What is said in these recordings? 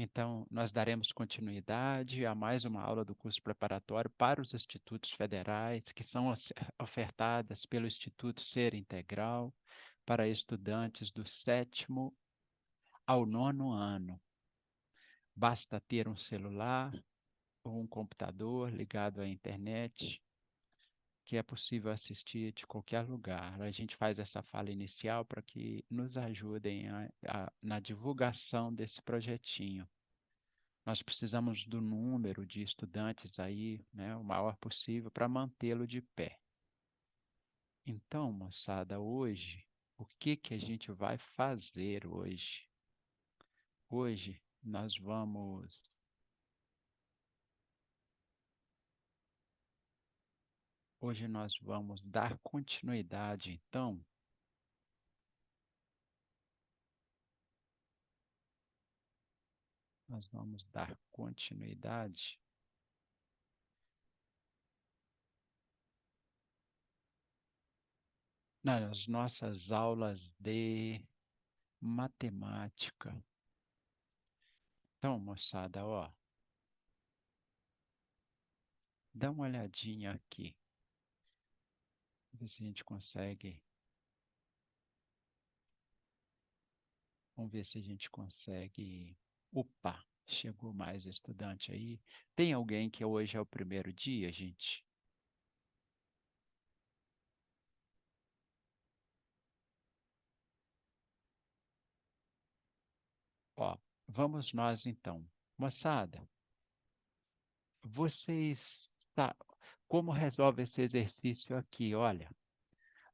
Então, nós daremos continuidade a mais uma aula do curso preparatório para os institutos federais, que são ofertadas pelo Instituto Ser Integral para estudantes do 7º ao 9º ano. Basta ter um celular ou um computador ligado à internet, que é possível assistir de qualquer lugar. A gente faz essa fala inicial para que nos ajudem na divulgação desse projetinho. Nós precisamos do número de estudantes aí, né, o maior possível, para mantê-lo de pé. Então, moçada, hoje, o que que a gente vai fazer hoje? Hoje nós vamos dar continuidade, então, nós vamos dar continuidade nas nossas aulas de matemática. Então, moçada, ó, dá uma olhadinha aqui, ver se a gente consegue. Vamos ver se a gente consegue. Opa, chegou mais estudante aí. Tem alguém que hoje é o primeiro dia, gente? Ó, vamos nós então. Moçada, vocês como resolve esse exercício aqui? Olha,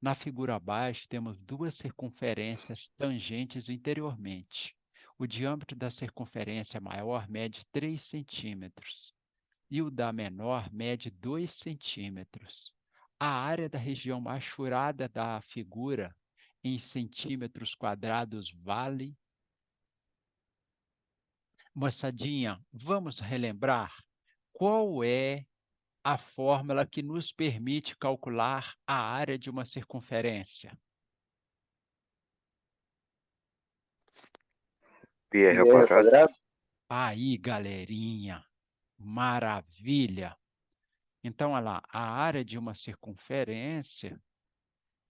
na figura abaixo temos duas circunferências tangentes interiormente. O diâmetro da circunferência maior mede 3 centímetros e o da menor mede 2 centímetros. A área da região machurada da figura em centímetros quadrados vale. Moçadinha, vamos relembrar qual é a fórmula que nos permite calcular a área de uma circunferência. Pi r ao quadrado. Aí, galerinha, maravilha! Então, olha lá, a área de uma circunferência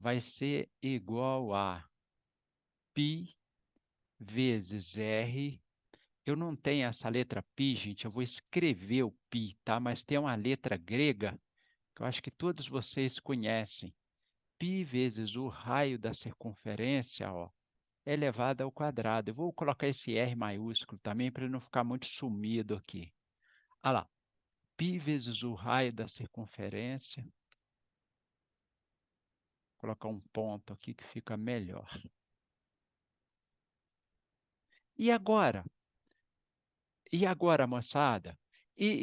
vai ser igual a π vezes r. Eu não tenho essa letra π, gente, eu vou escrever o π, tá? Mas tem uma letra grega que eu acho que todos vocês conhecem. Π vezes o raio da circunferência, ó, elevado ao quadrado. Eu vou colocar esse R maiúsculo também para ele não ficar muito sumido aqui. Olha lá, π vezes o raio da circunferência. Vou colocar um ponto aqui que fica melhor. E agora? E agora, moçada?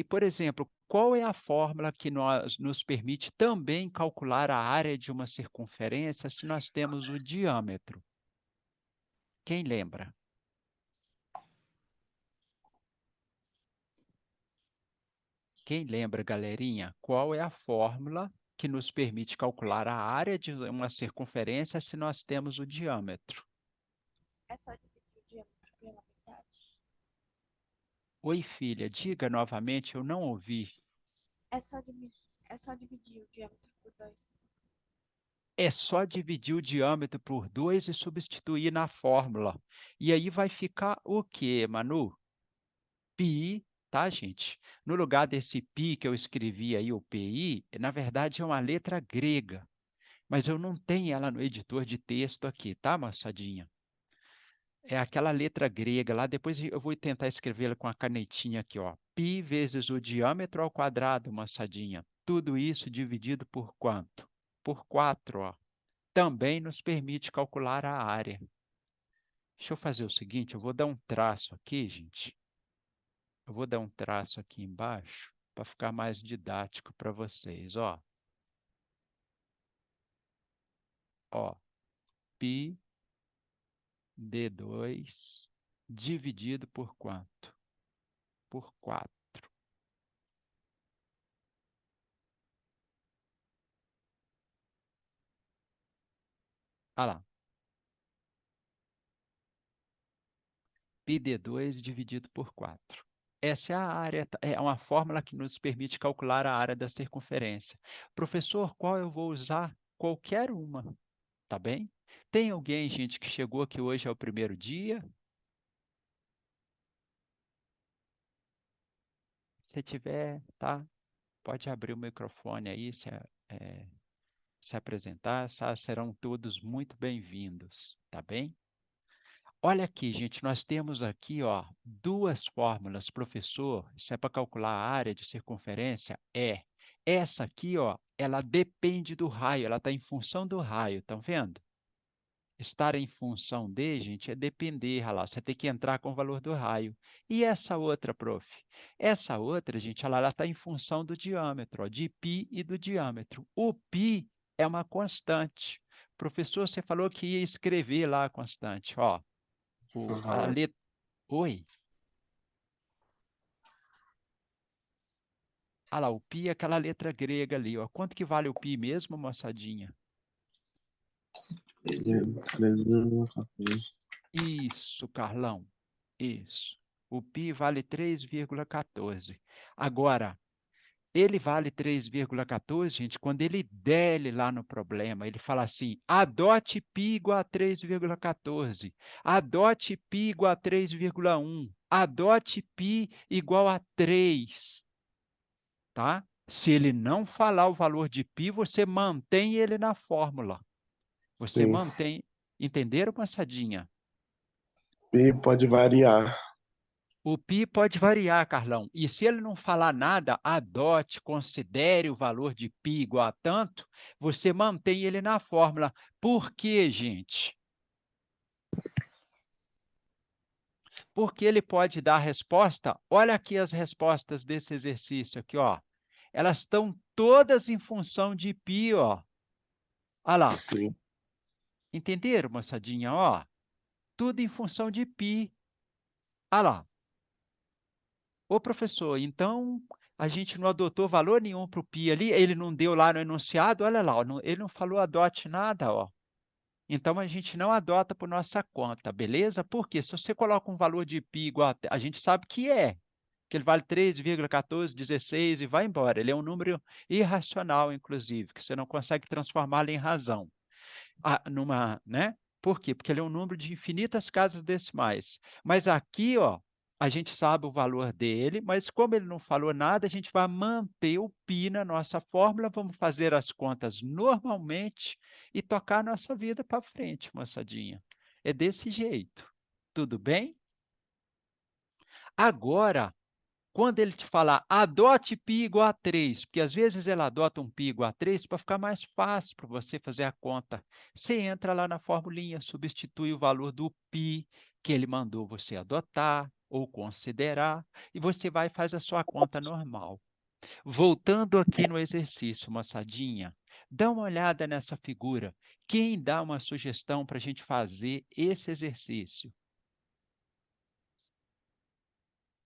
Por exemplo, qual é a fórmula que nos permite também calcular a área de uma circunferência se nós temos o diâmetro? Quem lembra? Quem lembra, galerinha? Qual é a fórmula que nos permite calcular a área de uma circunferência se nós temos o diâmetro? É só dividir o diâmetro pela metade? Oi, filha, diga novamente, eu não ouvi. É só dividir o diâmetro por 2. É só dividir o diâmetro por 2 e substituir na fórmula. E aí vai ficar o quê, Manu? Pi, tá, gente? No lugar desse pi que eu escrevi aí, o PI, na verdade é uma letra grega. Mas eu não tenho ela no editor de texto aqui, tá, moçadinha? É aquela letra grega lá, depois eu vou tentar escrevê-la com a canetinha aqui, ó. Pi vezes o diâmetro ao quadrado, moçadinha. Tudo isso dividido por quanto? Por 4, ó. Também nos permite calcular a área. Deixa eu fazer o seguinte, eu vou dar um traço aqui, gente. Eu vou dar um traço aqui embaixo para ficar mais didático para vocês, ó. Ó, pi d2 dividido por quanto? Por 4. Ah lá. πd2 dividido por 4. Essa é a área, é uma fórmula que nos permite calcular a área da circunferência. Professor, qual eu vou usar? Qualquer uma, tá bem? Tem alguém, gente, que chegou aqui hoje é o primeiro dia? Se tiver, tá? Pode abrir o microfone aí, se apresentar, serão todos muito bem-vindos, tá bem? Olha aqui, gente, nós temos aqui, ó, duas fórmulas, professor. Isso é para calcular a área de circunferência? É. Essa aqui, ó, ela depende do raio, ela está em função do raio, estão vendo? Estar em função de, gente, é depender, olha lá, você tem que entrar com o valor do raio. E essa outra, prof? Essa outra, gente, ela está em função do diâmetro, ó, de π e do diâmetro. O π é uma constante. Professor, você falou que ia escrever lá a constante, ó. A Uhum. letra... Oi? Ah lá, o π é aquela letra grega ali, ó. Quanto que vale o π mesmo, moçadinha? Isso, Carlão. Isso. O π vale 3,14. Agora, ele vale 3,14, gente, quando ele der ele lá no problema. Ele fala assim, adote π igual a 3,14. Adote π igual a 3,1. Adote π igual a 3. Tá? Se ele não falar o valor de π, você mantém ele na fórmula. Você Sim. mantém. Entenderam, moçadinha? E pode variar. O π pode variar, Carlão. E se ele não falar nada, adote, considere o valor de π igual a tanto, você mantém ele na fórmula. Por quê, gente? Porque ele pode dar a resposta. Olha aqui as respostas desse exercício aqui, ó. Elas estão todas em função de π, ó. Olha lá. Sim. Entenderam, moçadinha? Ó, tudo em função de π. Olha lá. Ô, professor, então a gente não adotou valor nenhum para o π ali, ele não deu lá no enunciado, olha lá, ó, ele não falou adote nada, ó. Então a gente não adota por nossa conta, beleza? Porque se você coloca um valor de π igual a gente sabe que ele vale 3,1416 e vai embora. Ele é um número irracional, inclusive, que você não consegue transformá-lo em razão. Né? Por quê? Porque ele é um número de infinitas casas decimais. Mas aqui, ó, a gente sabe o valor dele, mas como ele não falou nada, a gente vai manter o π na nossa fórmula, vamos fazer as contas normalmente e tocar a nossa vida para frente, moçadinha. É desse jeito. Tudo bem? Agora, quando ele te falar adote π igual a 3, porque às vezes ele adota um π igual a 3 para ficar mais fácil para você fazer a conta. Você entra lá na formulinha, substitui o valor do π que ele mandou você adotar ou considerar, e você vai e faz a sua conta normal. Voltando aqui no exercício, moçadinha, dá uma olhada nessa figura. Quem dá uma sugestão para a gente fazer esse exercício?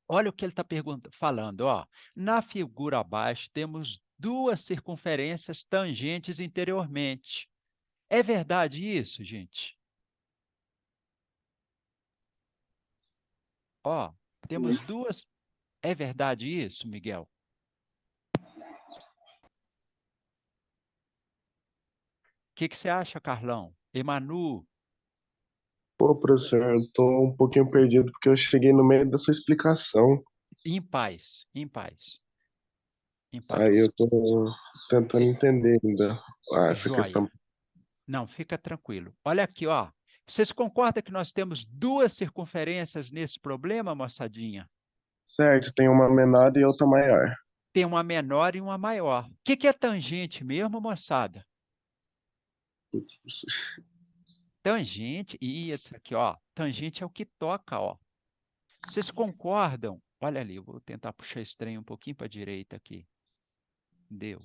Olha o que ele está falando, ó. Na figura abaixo, temos duas circunferências tangentes interiormente. É verdade isso, gente? Ó, temos duas. É verdade isso, Miguel? O que você acha, Carlão? Emanu, Pô, professor, eu tô um pouquinho perdido porque eu cheguei no meio da sua explicação. em paz, em paz, em Aí paz. eu tô tentando entender ainda essa Joia. questão. Não, fica tranquilo. Olha aqui, ó. Vocês concordam que nós temos duas circunferências nesse problema, moçadinha? Certo, tem uma menor e outra maior. Tem uma menor e uma maior. O que é tangente mesmo, moçada? Tangente, isso aqui, ó. Tangente é o que toca, ó. Vocês concordam? Olha ali, eu vou tentar puxar esse trem um pouquinho para a direita aqui. Deu.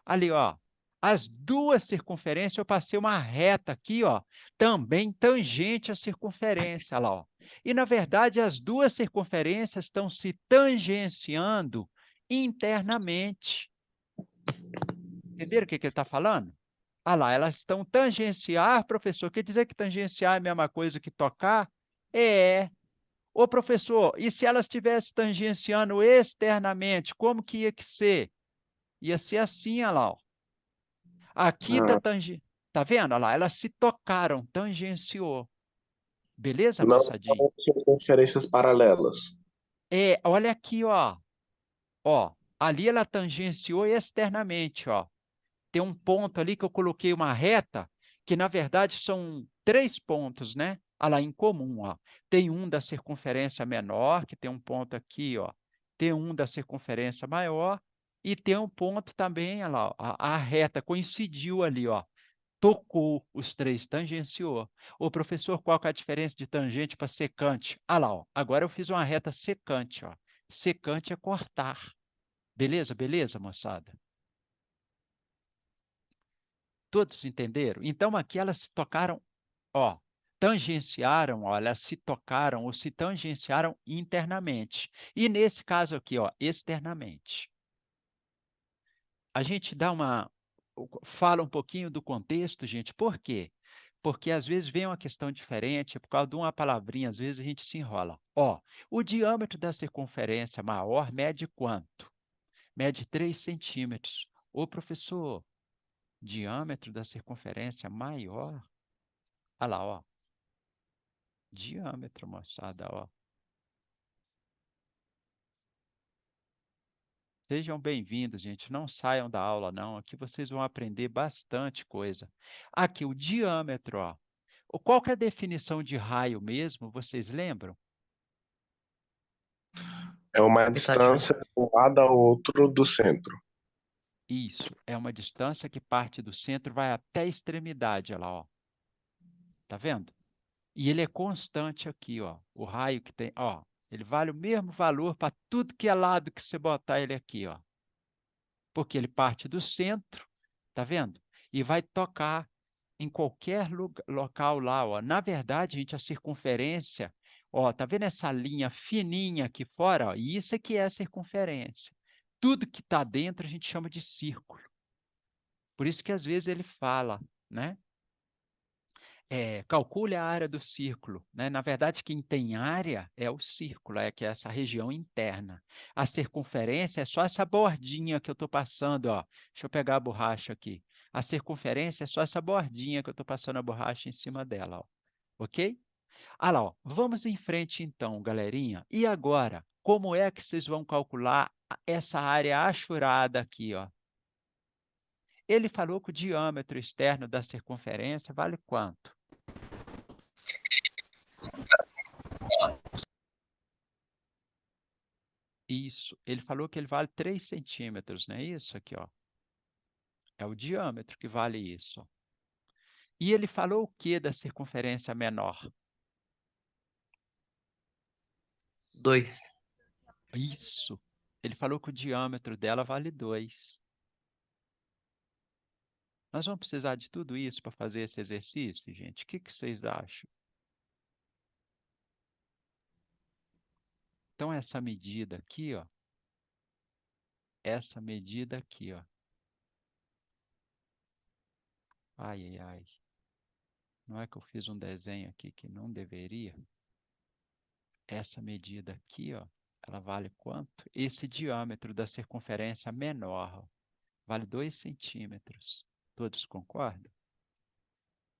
Ali, ó. As duas circunferências, eu passei uma reta aqui, ó, também tangente à circunferência, lá, ó. E, na verdade, as duas circunferências estão se tangenciando internamente. Entenderam o que ele está falando? Ah lá, elas estão tangenciar, professor. Quer dizer que tangenciar é a mesma coisa que tocar? É. Ô, professor, e se ela estivesse tangenciando externamente, como que ia que ser? Ia ser assim, olha lá, ó. Aqui está Ah, tangenciando. Tá vendo? Olha lá, elas se tocaram, tangenciou. Beleza, não moçadinho? são circunferências paralelas. É, olha aqui, ó. Ó, ali ela tangenciou externamente, ó. Tem um ponto ali que eu coloquei uma reta, que na verdade são três pontos, né? Olha lá, em comum, ó. Tem um da circunferência menor, que tem um ponto aqui, ó. Tem um da circunferência maior, e tem um ponto também, olha lá, ó, a reta coincidiu ali, ó. Tocou, os três tangenciou. Ô, professor, qual que é a diferença de tangente para secante? Ah lá, ó. Agora eu fiz uma reta secante, ó. Secante é cortar. Beleza, beleza, moçada? Todos entenderam? Então, aqui elas se tocaram, ó, tangenciaram, ó, elas se tocaram ou se tangenciaram internamente. E nesse caso aqui, ó, externamente. A gente dá fala um pouquinho do contexto, gente, por quê? Porque às vezes vem uma questão diferente, por causa de uma palavrinha, às vezes a gente se enrola. Ó, o diâmetro da circunferência maior mede quanto? Mede 3 centímetros. Ô, professor, diâmetro da circunferência maior? Olha lá, ó. Diâmetro, moçada, ó. Sejam bem-vindos, gente. Não saiam da aula, não. Aqui vocês vão aprender bastante coisa. Aqui, o diâmetro, ó. Qual que é a definição de raio mesmo? Vocês lembram? É uma Metade distância de um lado ao outro do centro. Isso. É uma distância que parte do centro, vai até a extremidade, olha lá, ó. Tá vendo? E ele é constante aqui, ó. O raio que tem, ó. Ele vale o mesmo valor para tudo que é lado que você botar ele aqui, ó. Porque ele parte do centro, tá vendo? E vai tocar em qualquer local lá, ó. Na verdade, gente, a circunferência, ó, tá vendo essa linha fininha aqui fora, ó? E isso aqui é a circunferência. Tudo que está dentro a gente chama de círculo. Por isso que às vezes ele fala, né? Calcule a área do círculo, né? Na verdade, quem tem área é o círculo, que é essa região interna. A circunferência é só essa bordinha que eu estou passando, ó. Deixa eu pegar a borracha aqui. A circunferência é só essa bordinha que eu estou passando a borracha em cima dela, ó. Ok? Ah lá, ó. Vamos em frente então, galerinha. E agora, como é que vocês vão calcular essa área achurada aqui, ó? Ele falou que o diâmetro externo da circunferência vale quanto? Isso. Ele falou que ele vale 3 centímetros, não é isso aqui, ó? É o diâmetro que vale isso. E ele falou o que da circunferência menor? 2. Isso. Ele falou que o diâmetro dela vale 2. Nós vamos precisar de tudo isso para fazer esse exercício, gente? O que vocês acham? Então, essa medida aqui, ó. Essa medida aqui, ó. Ai, ai, ai. Não é que eu fiz um desenho aqui que não deveria? Essa medida aqui, ó, ela vale quanto? Esse diâmetro da circunferência menor, ó, vale 2 centímetros. Todos concordam?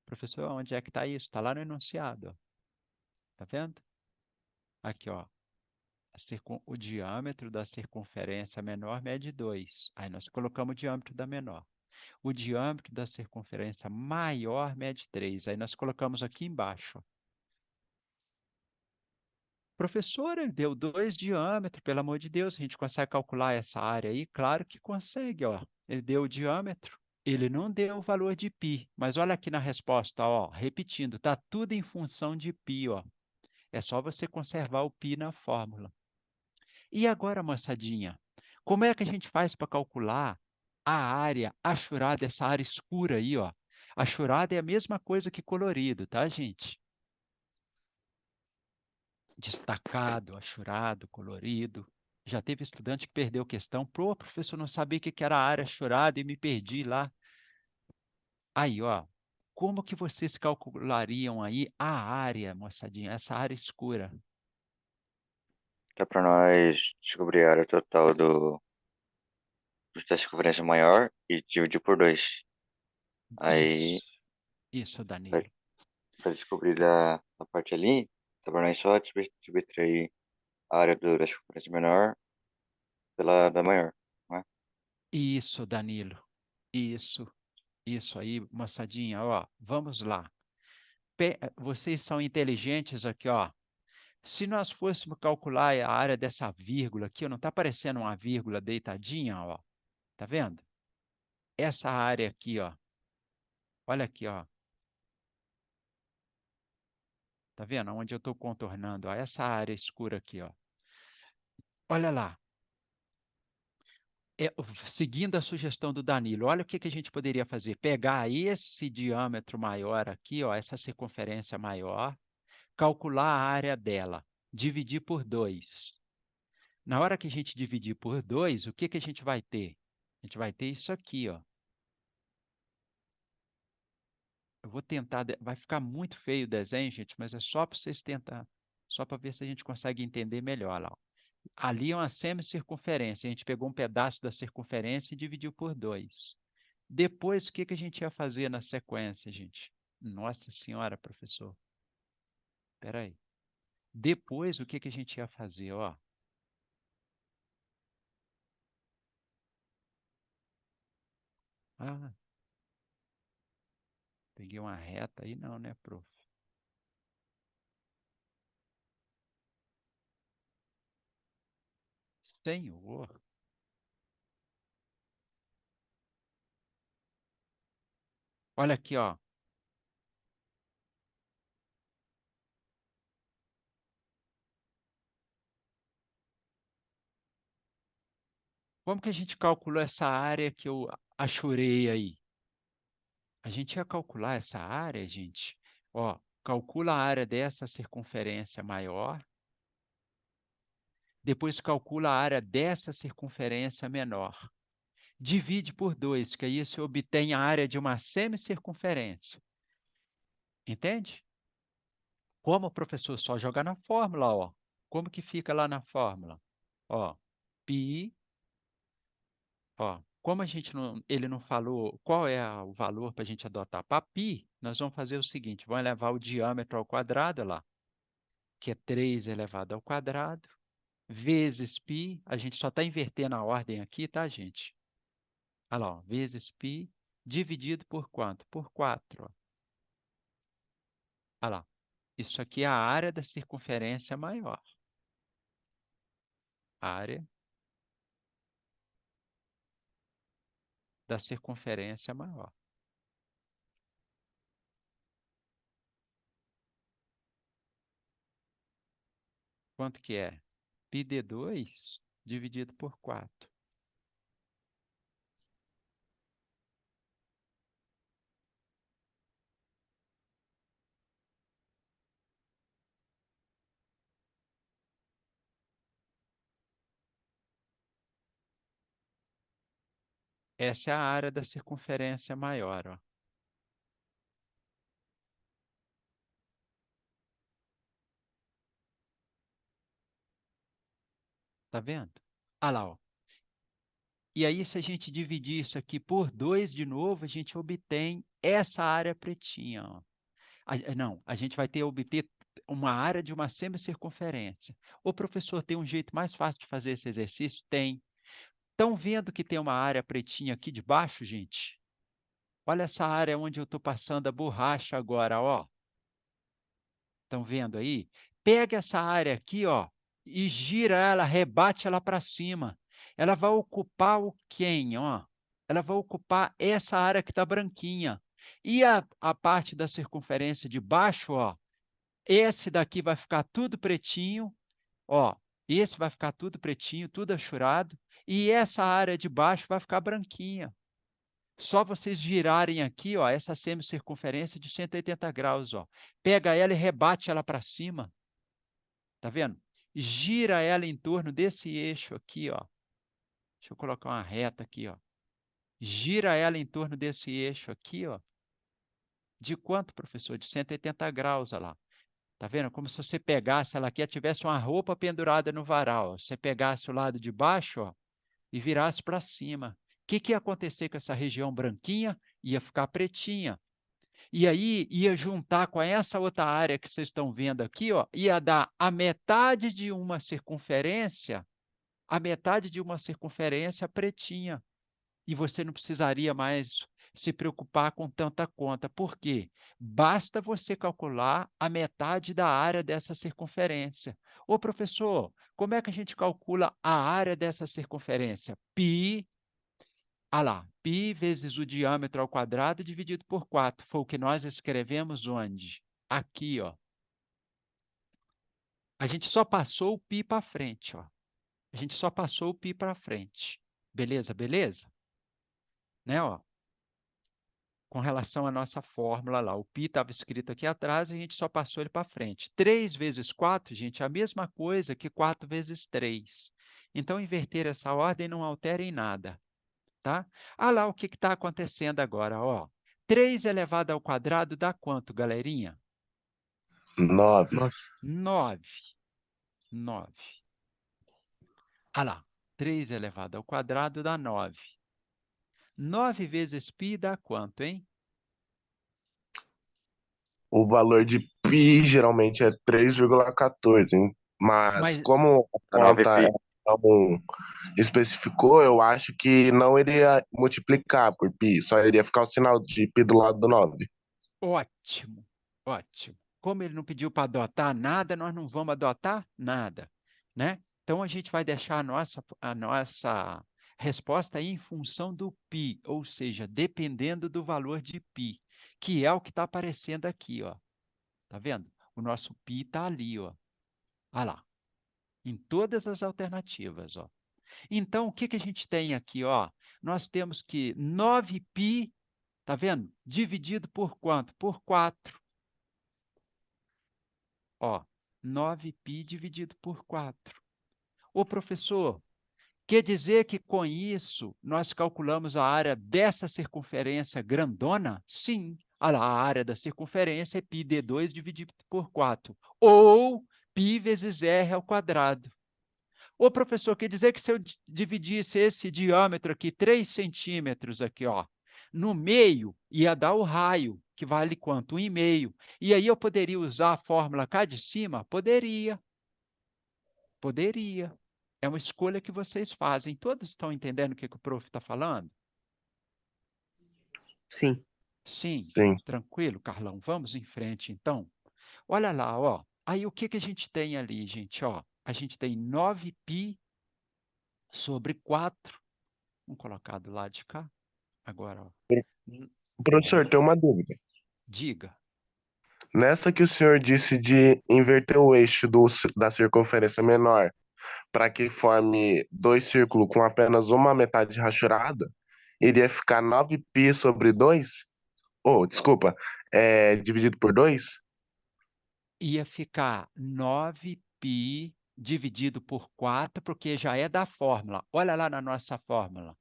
Professor, onde é que está isso? Está lá no enunciado, ó. Tá vendo? Aqui, ó. O diâmetro da circunferência menor mede 2. Aí nós colocamos o diâmetro da menor. O diâmetro da circunferência maior mede 3. Aí nós colocamos aqui embaixo, ó. Professor, ele deu 2 diâmetros, pelo amor de Deus, a gente consegue calcular essa área aí? Claro que consegue, ó. Ele deu o diâmetro, ele não deu o valor de π, mas olha aqui na resposta, ó, repetindo, tá tudo em função de π, ó. É só você conservar o π na fórmula. E agora, moçadinha, como é que a gente faz para calcular a área achurada, essa área escura aí, ó? Achurada é a mesma coisa que colorido, tá, gente? Destacado, achurado, colorido. Já teve estudante que perdeu questão. Pô, professor, não sabia o que era a área achurada e me perdi lá. Aí, ó, como que vocês calculariam aí a área, moçadinha, essa área escura? Dá pra nós descobrir a área total da circunferência maior e dividir por 2. Aí, Isso, Danilo. pra descobrir da parte ali, dá pra nós só subtrair a área da circunferência menor pela da maior, não é? Isso, Danilo. Isso. Isso aí, moçadinha, ó. Vamos lá. Vocês são inteligentes aqui, ó. Se nós fôssemos calcular a área dessa vírgula aqui, ó, não está aparecendo uma vírgula deitadinha, ó. Tá vendo? Essa área aqui, ó. Olha aqui, ó. Tá vendo? Onde eu estou contornando, ó. Essa área escura aqui, ó. Olha lá. Seguindo a sugestão do Danilo, olha o que a gente poderia fazer. Pegar esse diâmetro maior aqui, ó, essa circunferência maior, calcular a área dela, dividir por 2. Na hora que a gente dividir por 2, o que a gente vai ter? A gente vai ter isso aqui, ó. Eu vou tentar, vai ficar muito feio o desenho, gente, mas é só para vocês tentar, só para ver se a gente consegue entender melhor lá, ó. Ali é uma semicircunferência, a gente pegou um pedaço da circunferência e dividiu por 2. Depois, o que a gente ia fazer na sequência, gente? Nossa Senhora, professor. Espera aí. Depois, o que a gente ia fazer, ó? Ah, peguei uma reta aí, não, né, prof? Senhor. Olha aqui, ó. Como que a gente calculou essa área que eu achurei aí? A gente ia calcular essa área, gente. Ó, calcula a área dessa circunferência maior. Depois calcula a área dessa circunferência menor. Divide por 2, que aí você obtém a área de uma semicircunferência. Entende? Como, professor? Só jogar na fórmula, ó. Como que fica lá na fórmula? Ó, π, ó, como a gente não, ele não falou qual é o valor para a gente adotar para π, nós vamos fazer o seguinte, vamos elevar o diâmetro ao quadrado lá, que é 3 elevado ao quadrado, vezes π, a gente só está invertendo a ordem aqui, tá, gente? Olha lá, ó, vezes π, dividido por quanto? Por 4, ó. Olha lá, isso aqui é a área da circunferência maior. Área da circunferência maior. Quanto que é? πd2 dividido por 4. Essa é a área da circunferência maior, ó. Tá vendo? Ah lá, ó. E aí, se a gente dividir isso aqui por 2 de novo, a gente obtém essa área pretinha, ó. Não, a gente vai ter obter uma área de uma semicircunferência. O professor tem um jeito mais fácil de fazer esse exercício? Tem. Estão vendo que tem uma área pretinha aqui de baixo, gente? Olha essa área onde eu estou passando a borracha agora, ó. Estão vendo aí? Pega essa área aqui, ó, e gira ela, rebate ela para cima. Ela vai ocupar o quem, ó? Ela vai ocupar essa área que está branquinha. E a parte da circunferência de baixo, ó, esse daqui vai ficar tudo pretinho, ó. Esse vai ficar tudo pretinho, tudo achurado. E essa área de baixo vai ficar branquinha. Só vocês girarem aqui, ó, essa semicircunferência de 180 graus, ó. Pega ela e rebate ela para cima. Tá vendo? Gira ela em torno desse eixo aqui, ó. Deixa eu colocar uma reta aqui, ó. Gira ela em torno desse eixo aqui, ó. De quanto, professor? De 180 graus, olha lá. Tá vendo? Como se você pegasse ela aqui, ela tivesse uma roupa pendurada no varal. Você pegasse o lado de baixo, ó, e virasse para cima. O que ia acontecer com essa região branquinha? Ia ficar pretinha. E aí ia juntar com essa outra área que vocês estão vendo aqui, ó, ia dar a metade de uma circunferência, a metade de uma circunferência pretinha. E você não precisaria mais se preocupar com tanta conta. Por quê? Basta você calcular a metade da área dessa circunferência. Ô, professor, como é que a gente calcula a área dessa circunferência? Π, lá, π vezes o diâmetro ao quadrado dividido por 4. Foi o que nós escrevemos onde? Aqui, ó. A gente só passou o π para frente, ó. A gente só passou o π para frente. Beleza, beleza? Né, ó? Com relação à nossa fórmula lá. O π estava escrito aqui atrás, a gente só passou ele para frente. 3 vezes 4, gente, é a mesma coisa que 4 vezes 3. Então, inverter essa ordem não altera em nada. Tá? Ah lá, o que está acontecendo agora? Ó, 3 elevado ao quadrado dá quanto, galerinha? 9. 9. 9. Ah lá, 3 elevado ao quadrado dá 9. 9 vezes π dá quanto, hein? O valor de π geralmente é 3,14, hein? Mas Mas, como não 9 pi. não especificou, eu acho que não iria multiplicar por π, só iria ficar o sinal de π do lado do 9. ótimo, ótimo. Como ele não pediu para adotar nada, nós não vamos adotar nada, né? Então, a gente vai deixar a nossa resposta aí em função do π, ou seja, dependendo do valor de π, que é o que está aparecendo aqui, ó. Tá vendo? O nosso π está ali, ó. Olha lá, em todas as alternativas, ó. Então, o que a gente tem aqui, ó? Nós temos que 9π, tá vendo? Dividido por quanto? Por 4. Ó, 9π dividido por 4. Ô, professor, quer dizer que com isso nós calculamos a área dessa circunferência grandona? Sim. Olha lá, a área da circunferência é πd2 dividido por 4. Ou π vezes r ao quadrado. Ô, professor, quer dizer que se eu dividisse esse diâmetro aqui, 3 centímetros aqui, ó, no meio, ia dar o raio, que vale quanto? 1,5. E aí eu poderia usar a fórmula cá de cima? Poderia. Poderia. É uma escolha que vocês fazem. Todos estão entendendo o que o prof está falando? Sim. Sim. Sim. Tranquilo, Carlão. Vamos em frente, então. Olha lá, ó. Aí o que a gente tem ali, gente? Ó, a gente tem 9π sobre 4. Vamos colocar do lado de cá. Agora, ó. Professor, tem uma dúvida. Diga. Nessa que o senhor disse de inverter o eixo da circunferência menor para que forme dois círculos com apenas uma metade rachurada, iria ficar 9π sobre 2? Oh, desculpa, dividido por 2? Ia ficar 9π dividido por 4, porque já é da fórmula. Olha lá na nossa fórmula.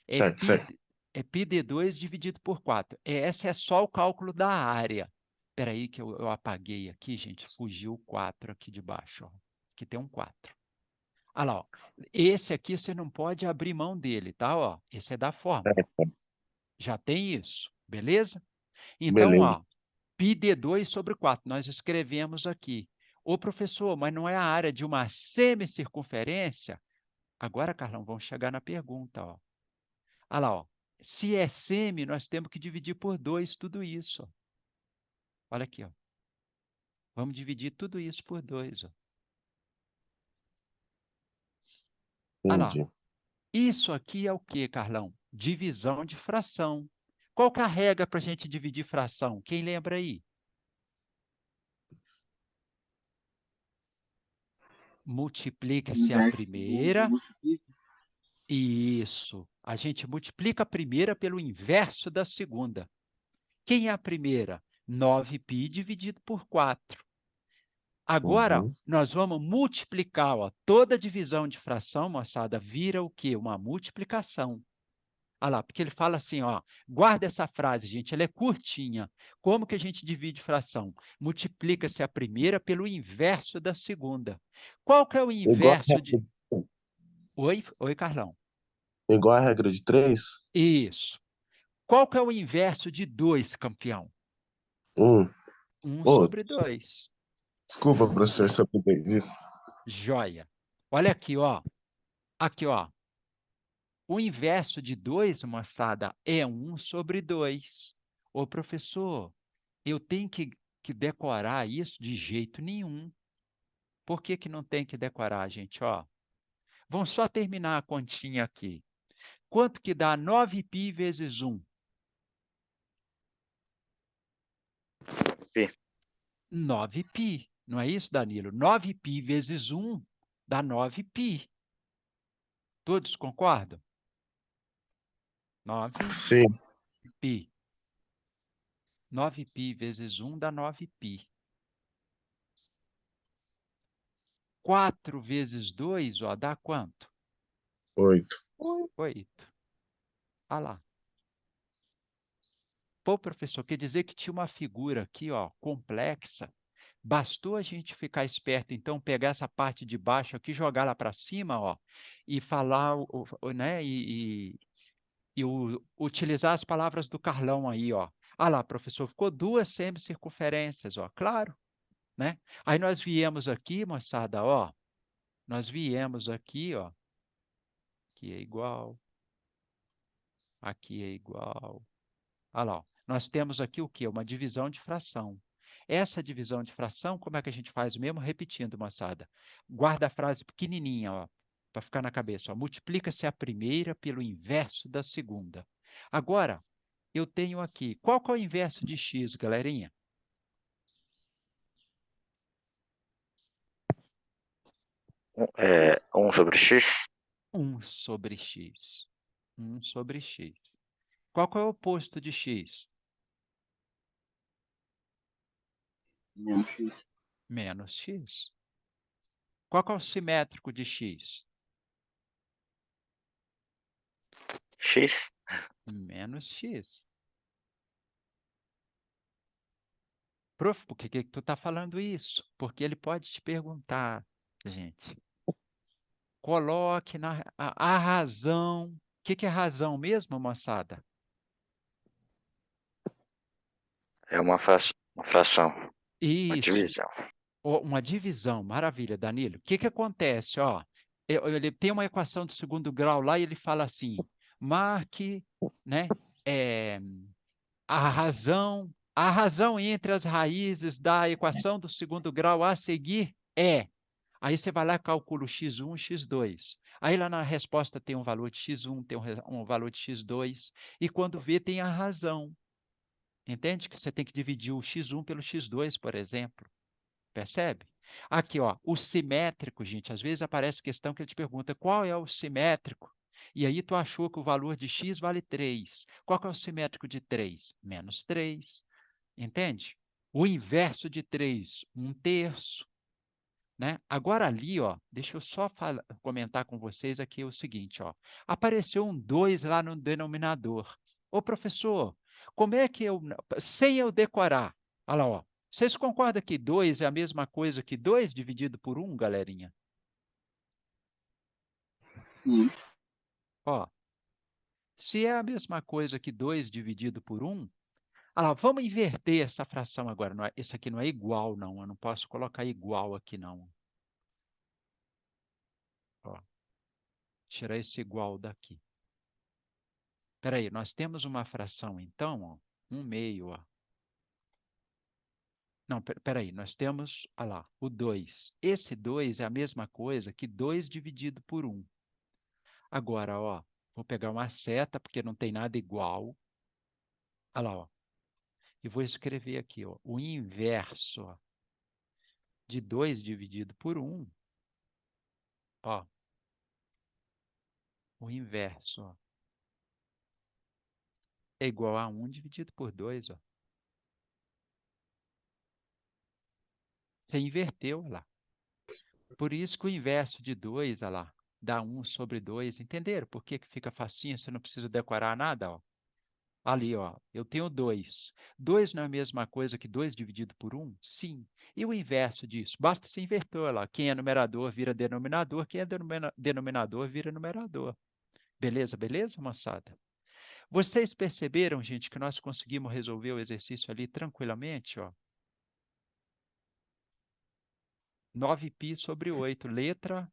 É Certo, certo. πd2 dividido por 4. Esse é só o cálculo da área. Espera aí que eu apaguei aqui, gente. Fugiu o 4 aqui de baixo. Ó. Aqui tem um 4. Olha lá. Ó. Esse aqui você não pode abrir mão dele, tá? Ó. Esse é da fórmula. Já tem isso, beleza? Então, Beleza. ó, πd2 sobre 4. Nós escrevemos aqui. Ô, professor, mas não é a área de uma semicircunferência? Agora, Carlão, vamos chegar na pergunta, ó. Olha lá, ó. Se é semi, nós temos que dividir por 2 tudo isso. Ó. Olha aqui, ó. Vamos dividir tudo isso por 2. Ó. Olha lá. Entendi. Isso aqui é o quê, Carlão? Divisão de fração. Qual que é a regra para a gente dividir fração? Quem lembra aí? Multiplica-se a primeira. Isso. A gente multiplica a primeira pelo inverso da segunda. Quem é a primeira? 9π dividido por 4. Agora, Uhum. nós vamos multiplicar, ó, toda divisão de fração, moçada, vira o quê? Uma multiplicação. Olha lá, porque ele fala assim, ó, guarda essa frase, gente, ela é curtinha. Como que a gente divide fração? Multiplica-se a primeira pelo inverso da segunda. Qual que é o Igual a inverso de... regra, Oi, Carlão. igual a regra de 3? Isso. Qual que é o inverso de 2, campeão? 1. 1 Oh, sobre 2. desculpa, professor, se eu puder isso. Joia. Olha aqui, ó. Aqui, ó. O inverso de 2, moçada, é 1 sobre 2. Ô, professor, eu tenho que decorar isso de jeito nenhum. Por que que não tem que decorar, gente? Ó, vamos só terminar a continha aqui. Quanto que dá 9π vezes 1? Pi. 9π. Não é isso, Danilo? 9π vezes 1 dá 9π. Todos concordam? 9π. Sim, 9π vezes 1 dá 9π. 4 vezes 2, ó, dá quanto? 8. 8. Olha lá. Pô, professor, quer dizer que tinha uma figura aqui, ó, complexa. Bastou a gente ficar esperto, então, pegar essa parte de baixo aqui, jogar lá para cima, ó, e falar, né, utilizar as palavras do Carlão aí, ó. Ah lá, professor, ficou 2 semicircunferências, ó, claro, né? Aí nós viemos aqui, moçada, ó, nós viemos aqui, ó, aqui é igual, aqui é igual. Olha lá, ó. Nós temos aqui o quê? Uma divisão de fração. Essa divisão de fração, como é que a gente faz mesmo? Repetindo, moçada. Guarda a frase pequenininha, ó, para ficar na cabeça. Multiplica-se a primeira pelo inverso da segunda. Agora, eu tenho aqui, qual que é o inverso de x, galerinha? É 1 sobre x. 1 sobre x. 1 sobre x. Qual que é o oposto de x? Menos x. Qual que é o simétrico de x? X. Menos x. Prof, por que que tu está falando isso? Porque ele pode te perguntar, gente. Coloque a razão. O que é razão mesmo, moçada? É uma fração. Uma Isso, divisão. uma divisão. Maravilha, Danilo. O que que acontece? Ó, ele tem uma equação de segundo grau lá e ele fala assim: marque, né, é, a razão entre as raízes da equação do segundo grau a seguir é. Aí você vai lá e calcula o x1, x2. Aí lá na resposta tem um valor de x1, tem um valor de x2, e quando vê tem a razão. Entende que você tem que dividir o x1 pelo x2, por exemplo. Percebe? Aqui, ó, o simétrico, gente, às vezes aparece questão que ele te pergunta qual é o simétrico? E aí tu achou que o valor de x vale 3. Qual que é o simétrico de 3? Menos 3. Entende? O inverso de 3, 1/3. Né? Agora ali, ó, deixa eu só comentar com vocês aqui o seguinte, ó. Apareceu um 2 lá no denominador. Ô, professor, como é que eu, sem eu decorar, olha lá, ó. Vocês concordam que 2 é a mesma coisa que 2 dividido por 1, galerinha? Ó, se é a mesma coisa que 2 dividido por 1, olha lá, vamos inverter essa fração agora. Não é, isso aqui não é igual, não. Eu não posso colocar igual aqui, não. Ó, tirar esse igual daqui. Espera aí, nós temos uma fração, então, ó, 1/2, ó. Não, espera aí, nós temos, olha lá, o 2. Esse 2 é a mesma coisa que 2 dividido por 1. Agora, ó, vou pegar uma seta, porque não tem nada igual. Olha lá, ó. E vou escrever aqui, ó, o inverso, ó, de 2 dividido por 1, ó. O inverso, ó, é igual a 1 dividido por 2, ó. Você inverteu, olha lá. Por isso que o inverso de 2, olha lá, dá 1 sobre 2. Entenderam por que que fica facinho? Você não precisa decorar nada, ó. Ali, ó, eu tenho 2. 2 não é a mesma coisa que 2 dividido por 1? Sim. E o inverso disso? Basta se inverter lá. Quem é numerador vira denominador, quem é denominador vira numerador. Beleza, beleza, moçada? Vocês perceberam, gente, que nós conseguimos resolver o exercício ali tranquilamente, ó? 9π sobre 8, letra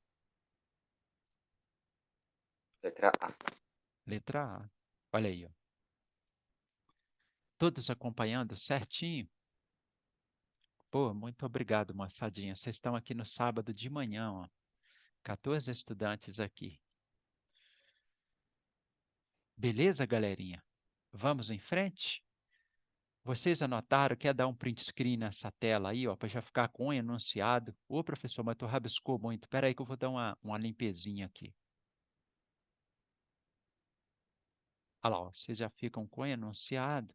Letra A. A. Olha aí, ó. Todos acompanhando certinho? Pô, muito obrigado, moçadinha. Vocês estão aqui no sábado de manhã, ó. 14 estudantes aqui. Beleza, galerinha? Vamos em frente? Vocês anotaram? Quer dar um print screen nessa tela aí, ó, para já ficar com o enunciado? Ô, professor, mas tu rabiscou muito. Espera aí que eu vou dar uma limpezinha aqui. Olha lá, ó, vocês já ficam com o enunciado.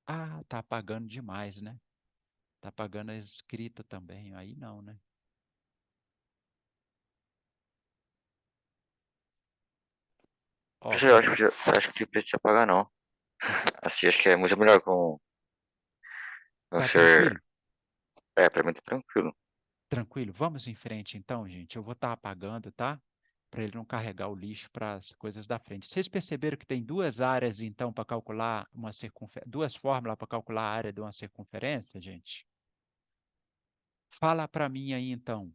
Ah, tá apagando demais, né? Tá apagando a escrita também. Aí não, né? Ó, Eu acho que precisa apagar, não. Assim, acho que é muito melhor com o tá senhor. tranquilo? É, pra mim tá tranquilo. Tranquilo. Vamos em frente então, gente. Eu vou estar apagando, tá? Para ele não carregar o lixo para as coisas da frente. Vocês perceberam que tem duas áreas, então, para calcular uma circunferência, duas fórmulas para calcular a área de uma circunferência, gente? Fala para mim aí, então.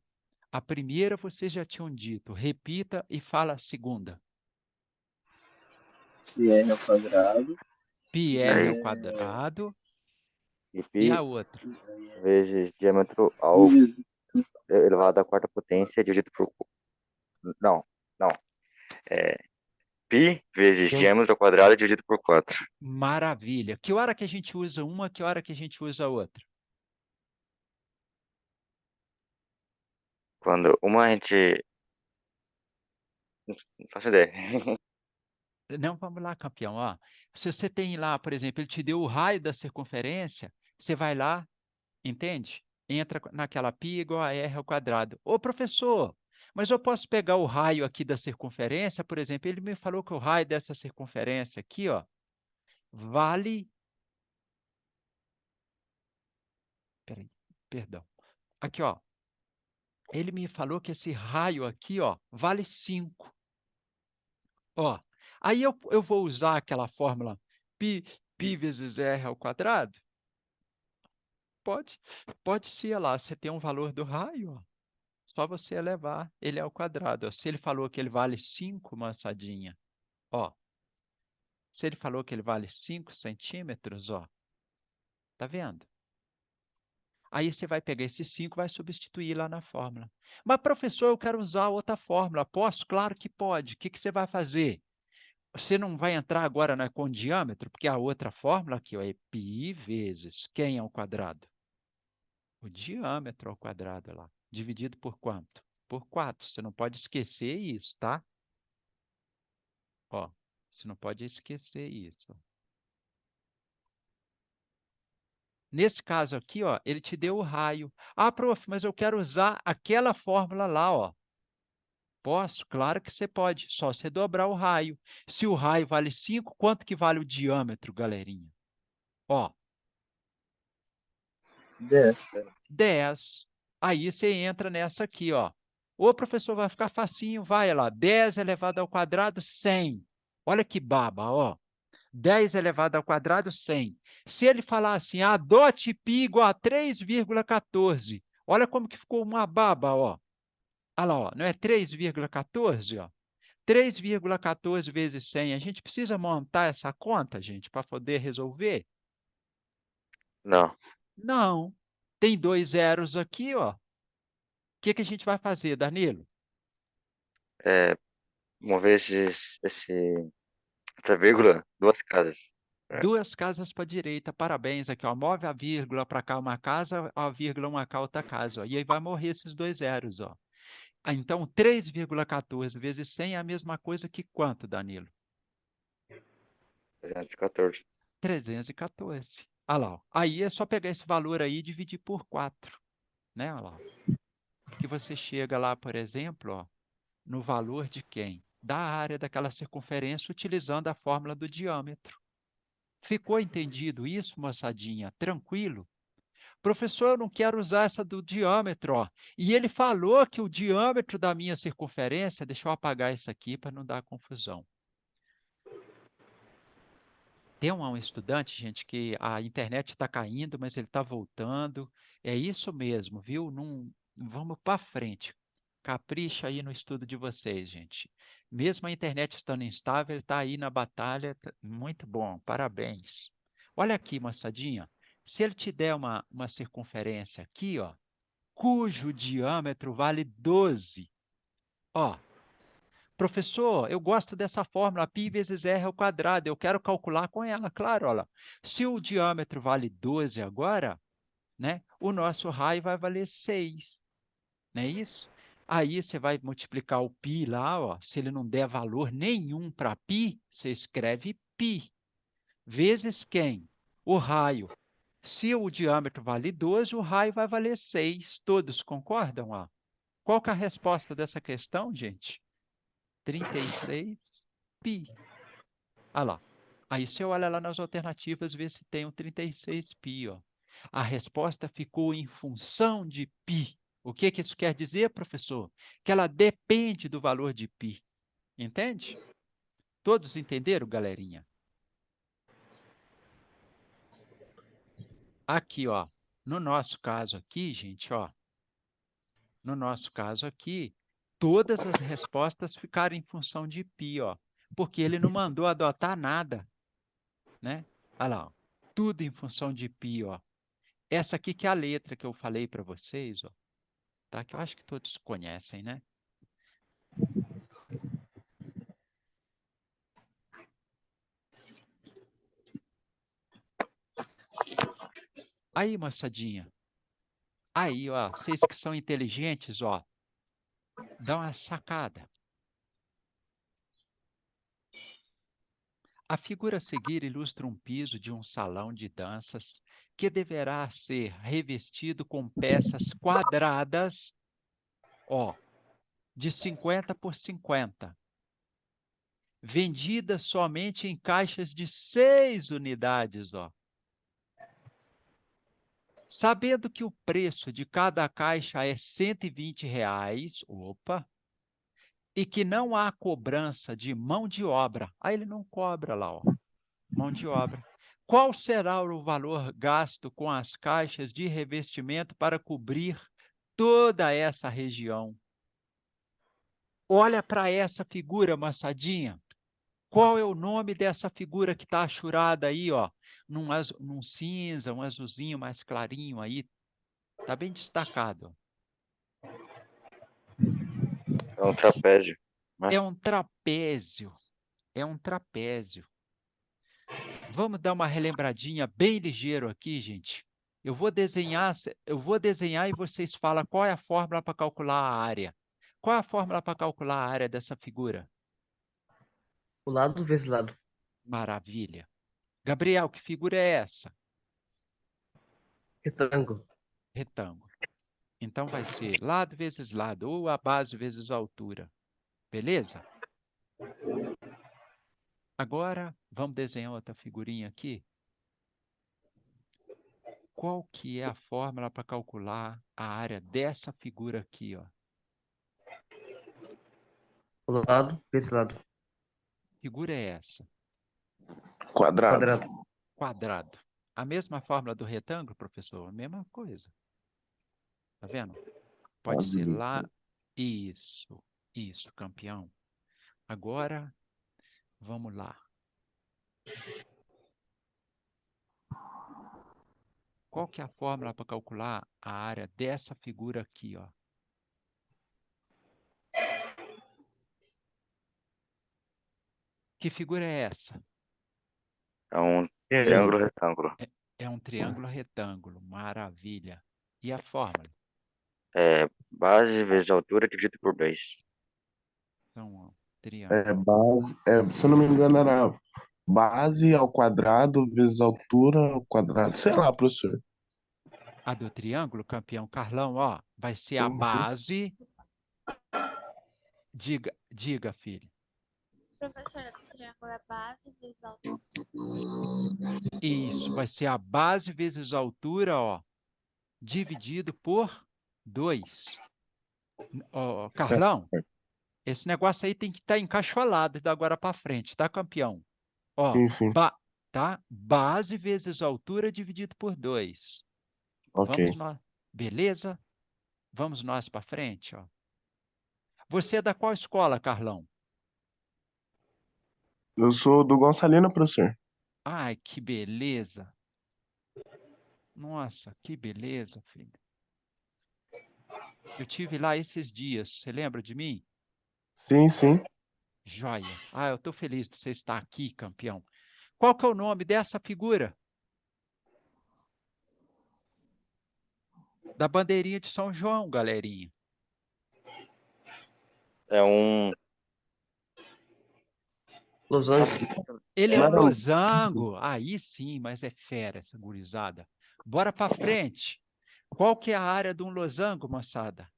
A primeira vocês já tinham dito. Repita e fala a segunda. πr ao quadrado πr ao Aí, quadrado. e E π a outra? vezes diâmetro ao vezes elevado à quarta potência dividido por... Não, não. É π vezes Eu... diâmetro ao quadrado dividido por 4. Maravilha. Que hora que a gente usa uma, que hora que a gente usa a outra? Quando uma a gente... Não faço ideia. Não, vamos lá, campeão. Ó, se você tem lá, por exemplo, ele te deu o raio da circunferência, você vai lá, entende? Entra naquela π igual a r ao quadrado. Ô, professor, mas eu posso pegar o raio aqui da circunferência, por exemplo, ele me falou que o raio dessa circunferência aqui, ó, vale... Peraí, perdão. Aqui, ó. Ele me falou que esse raio aqui, ó, vale 5. Ó, aí eu vou usar aquela fórmula π vezes r ao quadrado? Pode ser lá, você tem um valor do raio, ó. Só você elevar ele ao quadrado. Ó. Se ele falou que ele vale 5, moçadinha, ó. Se ele falou que ele vale 5 centímetros, ó. Tá vendo? Aí você vai pegar esse 5 e vai substituir lá na fórmula. Mas, professor, eu quero usar outra fórmula. Posso? Claro que pode. O que que você vai fazer? Você não vai entrar agora com diâmetro, porque a outra fórmula aqui ó, é π vezes quem ao quadrado? O diâmetro ao quadrado lá. Dividido por quanto? Por 4. Você não pode esquecer isso, tá? Ó, você não pode esquecer isso. Nesse caso aqui, ó, ele te deu o raio. Ah, prof, mas eu quero usar aquela fórmula lá, ó. Posso? Claro que você pode. Só você dobrar o raio. Se o raio vale 5, quanto que vale o diâmetro, galerinha? Ó, 10. 10. Aí você entra nessa aqui, ó. Ô, professor, vai ficar facinho. Vai lá. 10 elevado ao quadrado, 100. Olha que baba, ó. 10 elevado ao quadrado, 100. Se ele falar assim, adote π igual a 3,14. Olha como que ficou uma baba, ó. Olha lá, ó. Não é 3,14, ó? 3,14 vezes 100. A gente precisa montar essa conta, gente, para poder resolver? Não. Não. Tem 2 zeros aqui, ó. O que que a gente vai fazer, Danilo? É, uma vez essa vírgula, duas casas. É, 2 casas para a direita. Parabéns aqui, ó. Move a vírgula para cá uma casa, a vírgula uma cá outra casa, ó. E aí vai morrer esses 2 zeros, ó. Ah, então, 3,14 vezes 100 é a mesma coisa que quanto, Danilo? 314. 314. Olha lá, ó. Aí é só pegar esse valor aí e dividir por 4, né? Olha lá. Que que você chega lá, por exemplo, ó, no valor de quem? Da área daquela circunferência utilizando a fórmula do diâmetro. Ficou entendido isso, moçadinha? Tranquilo? Professor, eu não quero usar essa do diâmetro, ó. E ele falou que o diâmetro da minha circunferência, deixa eu apagar isso aqui para não dar confusão. Tem um estudante, gente, que a internet está caindo, mas ele está voltando. É isso mesmo, viu? Não, vamos para frente. Capricha aí no estudo de vocês, gente. Mesmo a internet estando instável, ele está aí na batalha. Muito bom, parabéns. Olha aqui, moçadinha. Se ele te der uma circunferência aqui, ó, cujo diâmetro vale 12. Ó, professor, eu gosto dessa fórmula, π vezes r ao quadrado, eu quero calcular com ela. Claro, olha, se o diâmetro vale 12 agora, né, o nosso raio vai valer 6, não é isso? Aí você vai multiplicar o π lá, ó, se ele não der valor nenhum para π, você escreve π, vezes quem? O raio. Se o diâmetro vale 12, o raio vai valer 6. Todos concordam? Ó? Qual que é a resposta dessa questão, gente? 36 π. Olha lá. Aí você olha lá nas alternativas, vê se tem um 36 π. Ó. A resposta ficou em função de π. O que que isso quer dizer, professor? Que ela depende do valor de π. Entende? Todos entenderam, galerinha? Aqui, ó. No nosso caso aqui, gente, ó. No nosso caso aqui, todas as respostas ficaram em função de π, ó, porque ele não mandou adotar nada, né? Olha lá, ó, tudo em função de π, ó. Essa aqui que é a letra que eu falei para vocês, ó, tá? Que eu acho que todos conhecem, né? Aí, moçadinha. Aí, ó, vocês que são inteligentes, ó, dá uma sacada. A figura a seguir ilustra um piso de um salão de danças que deverá ser revestido com peças quadradas, ó, de 50 por 50, vendidas somente em caixas de 6 unidades, ó. Sabendo que o preço de cada caixa é R$ 120, opa, e que não há cobrança de mão de obra. Aí ele não cobra lá, ó, mão de obra. Qual será o valor gasto com as caixas de revestimento para cobrir toda essa região? Olha para essa figura, moçadinha. Qual é o nome dessa figura que está achurada aí, ó? Num cinza, um azulzinho mais clarinho aí. Está bem destacado. É um trapézio, né? É um trapézio. É um trapézio. Vamos dar uma relembradinha bem ligeiro aqui, gente. Eu vou desenhar e vocês falam qual é a fórmula para calcular a área. Qual é a fórmula para calcular a área dessa figura? O lado vezes lado. Maravilha. Gabriel, que figura é essa? Retângulo. Retângulo. Então vai ser lado vezes lado, ou a base vezes a altura. Beleza? Agora, vamos desenhar outra figurinha aqui. Qual que é a fórmula para calcular a área dessa figura aqui, ó? O lado vezes lado. Que figura é essa? Quadrado. Quadrado. Quadrado. A mesma fórmula do retângulo, professor? A mesma coisa. Tá vendo? Pode ser lá. Isso, campeão. Agora, vamos lá. Qual que é a fórmula para calcular a área dessa figura aqui, ó? Que figura é essa? É um triângulo retângulo. É um triângulo retângulo. Maravilha. E a fórmula? É base vezes altura dividido por 2. Então, ó, triângulo. Se eu não me engano, era base ao quadrado vezes altura ao quadrado. Sei lá, professor. A do triângulo, campeão Carlão, ó, vai ser a Uhum. base. Diga, filho. Professora, do triângulo é base vezes altura. Isso, vai ser a base vezes a altura, ó, dividido por 2. Ó, Carlão, esse negócio aí tem que estar encaixolado da agora para frente, tá, campeão? Ó, Sim, sim. tá? Base vezes altura dividido por 2. Ok. Vamos nós. Beleza? Vamos nós para frente, ó. Você é da qual escola, Carlão? Eu sou do Gonçalino, professor. Ai, que beleza. Nossa, que beleza, filho. Eu tive lá esses dias. Você lembra de mim? Sim, sim. Joia. Ah, eu estou feliz de você estar aqui, campeão. Qual que é o nome dessa figura? Da bandeirinha de São João, galerinha. É um. Losango. Ele é um Maravilha. losango. Aí sim, mas é fera essa gurizada. Bora para frente. Qual que é a área de um losango, moçada?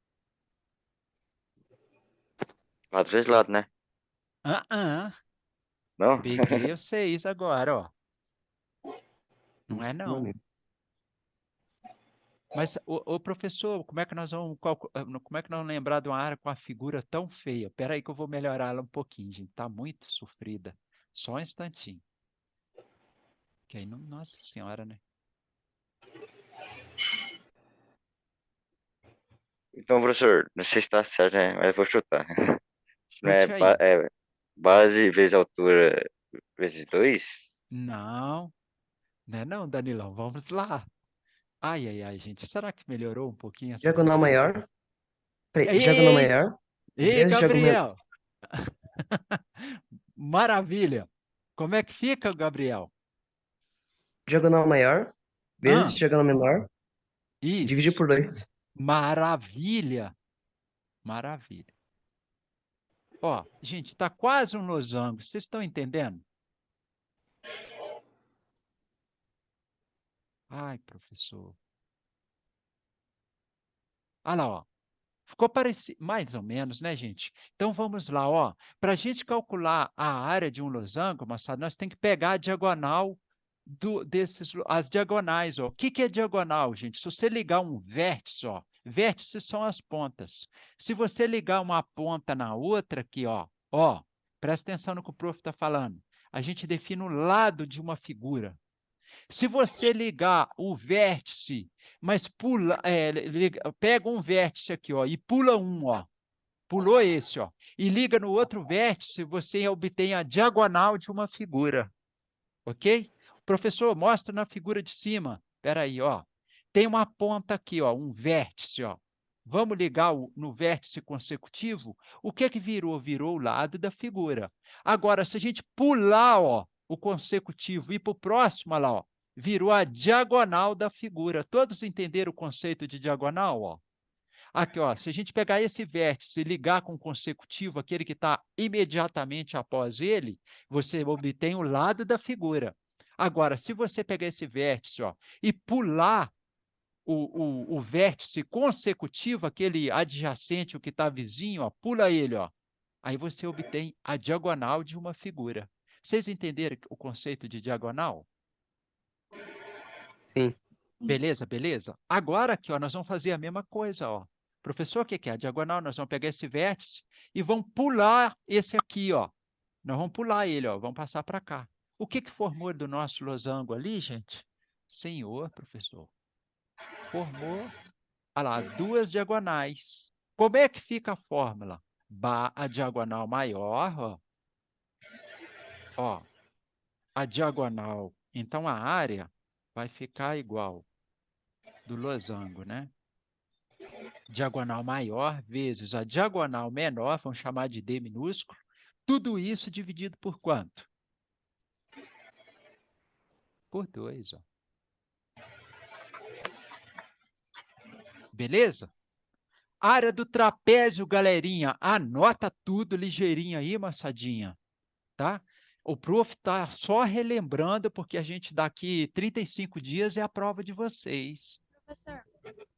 Lado vezes lado, né? Não? Peguei vocês agora, ó. Não é não. Maneiro. Mas, ô, professor, como é que nós vamos como é que nós vamos lembrar de uma área com uma figura tão feia? Espera aí que eu vou melhorar ela um pouquinho, gente. Tá muito sofrida. Só um instantinho. Que aí, não, nossa senhora, né? Então, professor, não sei se está certo, né? Mas eu vou chutar. Não é, Chute aí. é base vezes altura vezes 2? Não, né não, Danilão? Vamos lá. Ai, ai, ai, gente. Será que melhorou um pouquinho essa Diagonal figura? maior. Peraí, diagonal Ei, maior. ei, Vezes diagonal. Gabriel. Maravilha. Como é que fica, Gabriel? Diagonal maior. Vezes Ah, diagonal menor. Dividir isso. por 2. Maravilha. Maravilha. Ó, gente, tá quase um losango. Vocês estão entendendo? Ai, professor. Olha lá, ó. Ficou parecido, mais ou menos, né, gente? Então vamos lá, ó. Para a gente calcular a área de um losango, moçada, nós temos que pegar a diagonal as diagonais, ó. O que que é diagonal, gente? Se você ligar um vértice, ó, vértices são as pontas. Se você ligar uma ponta na outra aqui, ó, presta atenção no que o prof está falando. A gente define o lado de uma figura. Se você ligar o vértice, mas pega um vértice aqui, ó, e pula um, ó. Pulou esse, ó. E liga no outro vértice, você obtém a diagonal de uma figura. Ok? Professor, mostra na figura de cima. Espera aí, ó. Tem uma ponta aqui, ó, um vértice, ó. Vamos ligar no vértice consecutivo? O que que virou? Virou o lado da figura. Agora, se a gente pular, ó, o consecutivo e ir para o próximo, olha lá, ó, virou a diagonal da figura. Todos entenderam o conceito de diagonal, ó? Aqui, ó, se a gente pegar esse vértice e ligar com o consecutivo, aquele que está imediatamente após ele, você obtém o lado da figura. Agora, se você pegar esse vértice, ó, e pular o vértice consecutivo, aquele adjacente, o que está vizinho, ó, pula ele, ó, aí você obtém a diagonal de uma figura. Vocês entenderam o conceito de diagonal? Sim. Beleza, beleza? Agora aqui, ó, nós vamos fazer a mesma coisa, ó. Professor, o que que é? A diagonal, nós vamos pegar esse vértice e vamos pular esse aqui, ó. Nós vamos pular ele, ó, vamos passar para cá. O que que formou do nosso losango ali, gente? Senhor, professor. Formou, olha lá, duas diagonais. Como é que fica a fórmula? A diagonal maior, ó, a diagonal. Então, a área vai ficar igual do losango, né? Diagonal maior vezes a diagonal menor, vamos chamar de D minúsculo, tudo isso dividido por quanto? Por 2, ó. Beleza? Área do trapézio, galerinha, anota tudo ligeirinho aí, moçadinha, tá? O prof tá só relembrando, porque a gente daqui 35 dias é a prova de vocês. Professor,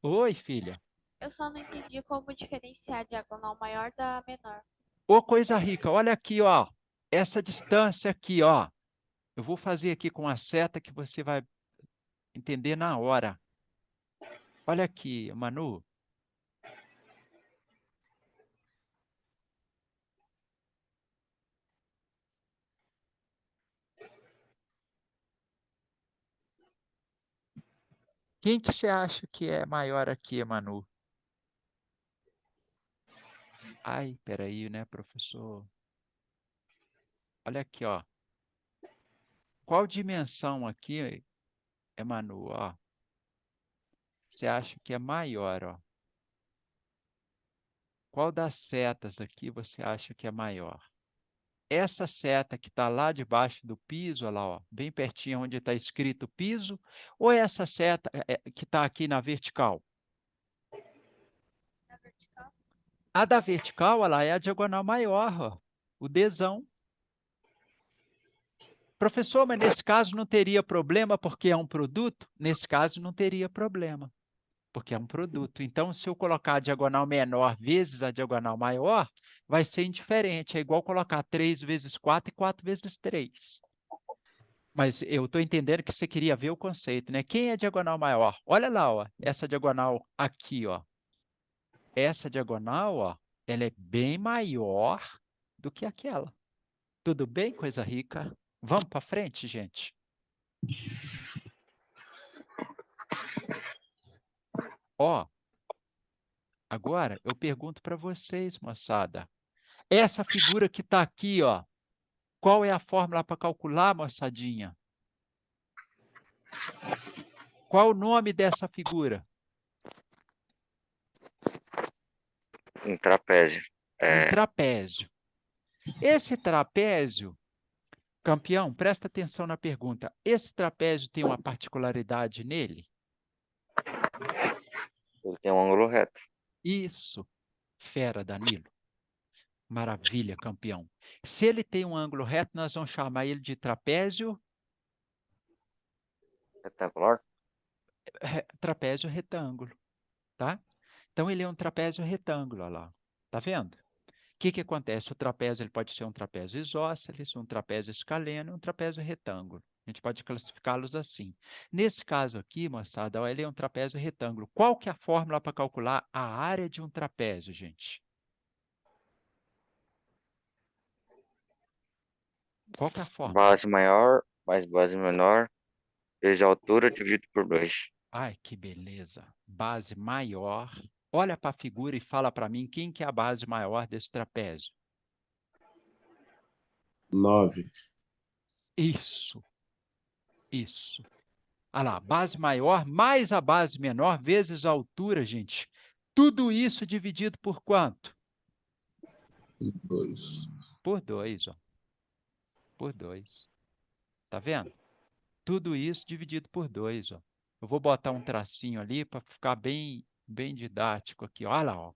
Oi, filha. eu só não entendi como diferenciar a diagonal maior da menor. Ô, coisa rica, olha aqui, ó. Essa distância aqui, ó. Eu vou fazer aqui com a seta que você vai entender na hora. Olha aqui, Manu. Quem que você acha que é maior aqui, Manu? Ai, peraí, né, professor? Olha aqui, ó. Qual dimensão aqui, Manu, ó? Você acha que é maior, ó? Qual das setas aqui você acha que é maior? Essa seta que está lá debaixo do piso, olha lá, ó, bem pertinho onde está escrito piso, ou essa seta que está aqui na vertical? Na vertical? A da vertical, olha lá, é a diagonal maior, ó, o Dzão. Professor, mas nesse caso não teria problema porque é um produto? Nesse caso não teria problema, porque é um produto. Então, se eu colocar a diagonal menor vezes a diagonal maior, vai ser indiferente. É igual colocar 3 vezes 4 e 4 vezes 3. Mas eu estou entendendo que você queria ver o conceito, né? Quem é a diagonal maior? Olha lá, ó, essa diagonal aqui, ó. Essa diagonal, ó, ela é bem maior do que aquela. Tudo bem, coisa rica? Vamos para frente, gente. Ó, agora eu pergunto para vocês, moçada. Essa figura que está aqui, ó, qual é a fórmula para calcular, moçadinha? Qual o nome dessa figura? Um trapézio. Um trapézio. Esse trapézio, campeão, presta atenção na pergunta. Esse trapézio tem uma particularidade nele? Ele tem um ângulo reto. Isso, fera, Danilo. Maravilha, campeão. Se ele tem um ângulo reto, nós vamos chamar ele de trapézio Retangular? trapézio retângulo, tá? Então, ele é um trapézio retângulo, olha lá. Tá vendo? O que acontece? O trapézio ele pode ser um trapézio isósceles, um trapézio escaleno e um trapézio retângulo. A gente pode classificá-los assim. Nesse caso aqui, moçada, ó, ele é um trapézio retângulo. Qual que é a fórmula para calcular a área de um trapézio, gente? Qual que é a fórmula? Base maior mais base menor vezes a altura dividido por 2. Ai, que beleza. Base maior. Olha para a figura e fala para mim quem que é a base maior desse trapézio. 9. Isso, isso. Olha lá, base maior mais a base menor vezes a altura, gente. Tudo isso dividido por quanto? 2. Por 2, ó. Por 2. Tá vendo? Tudo isso dividido por 2, ó. Eu vou botar um tracinho ali para ficar bem didático aqui. Olha lá, ó.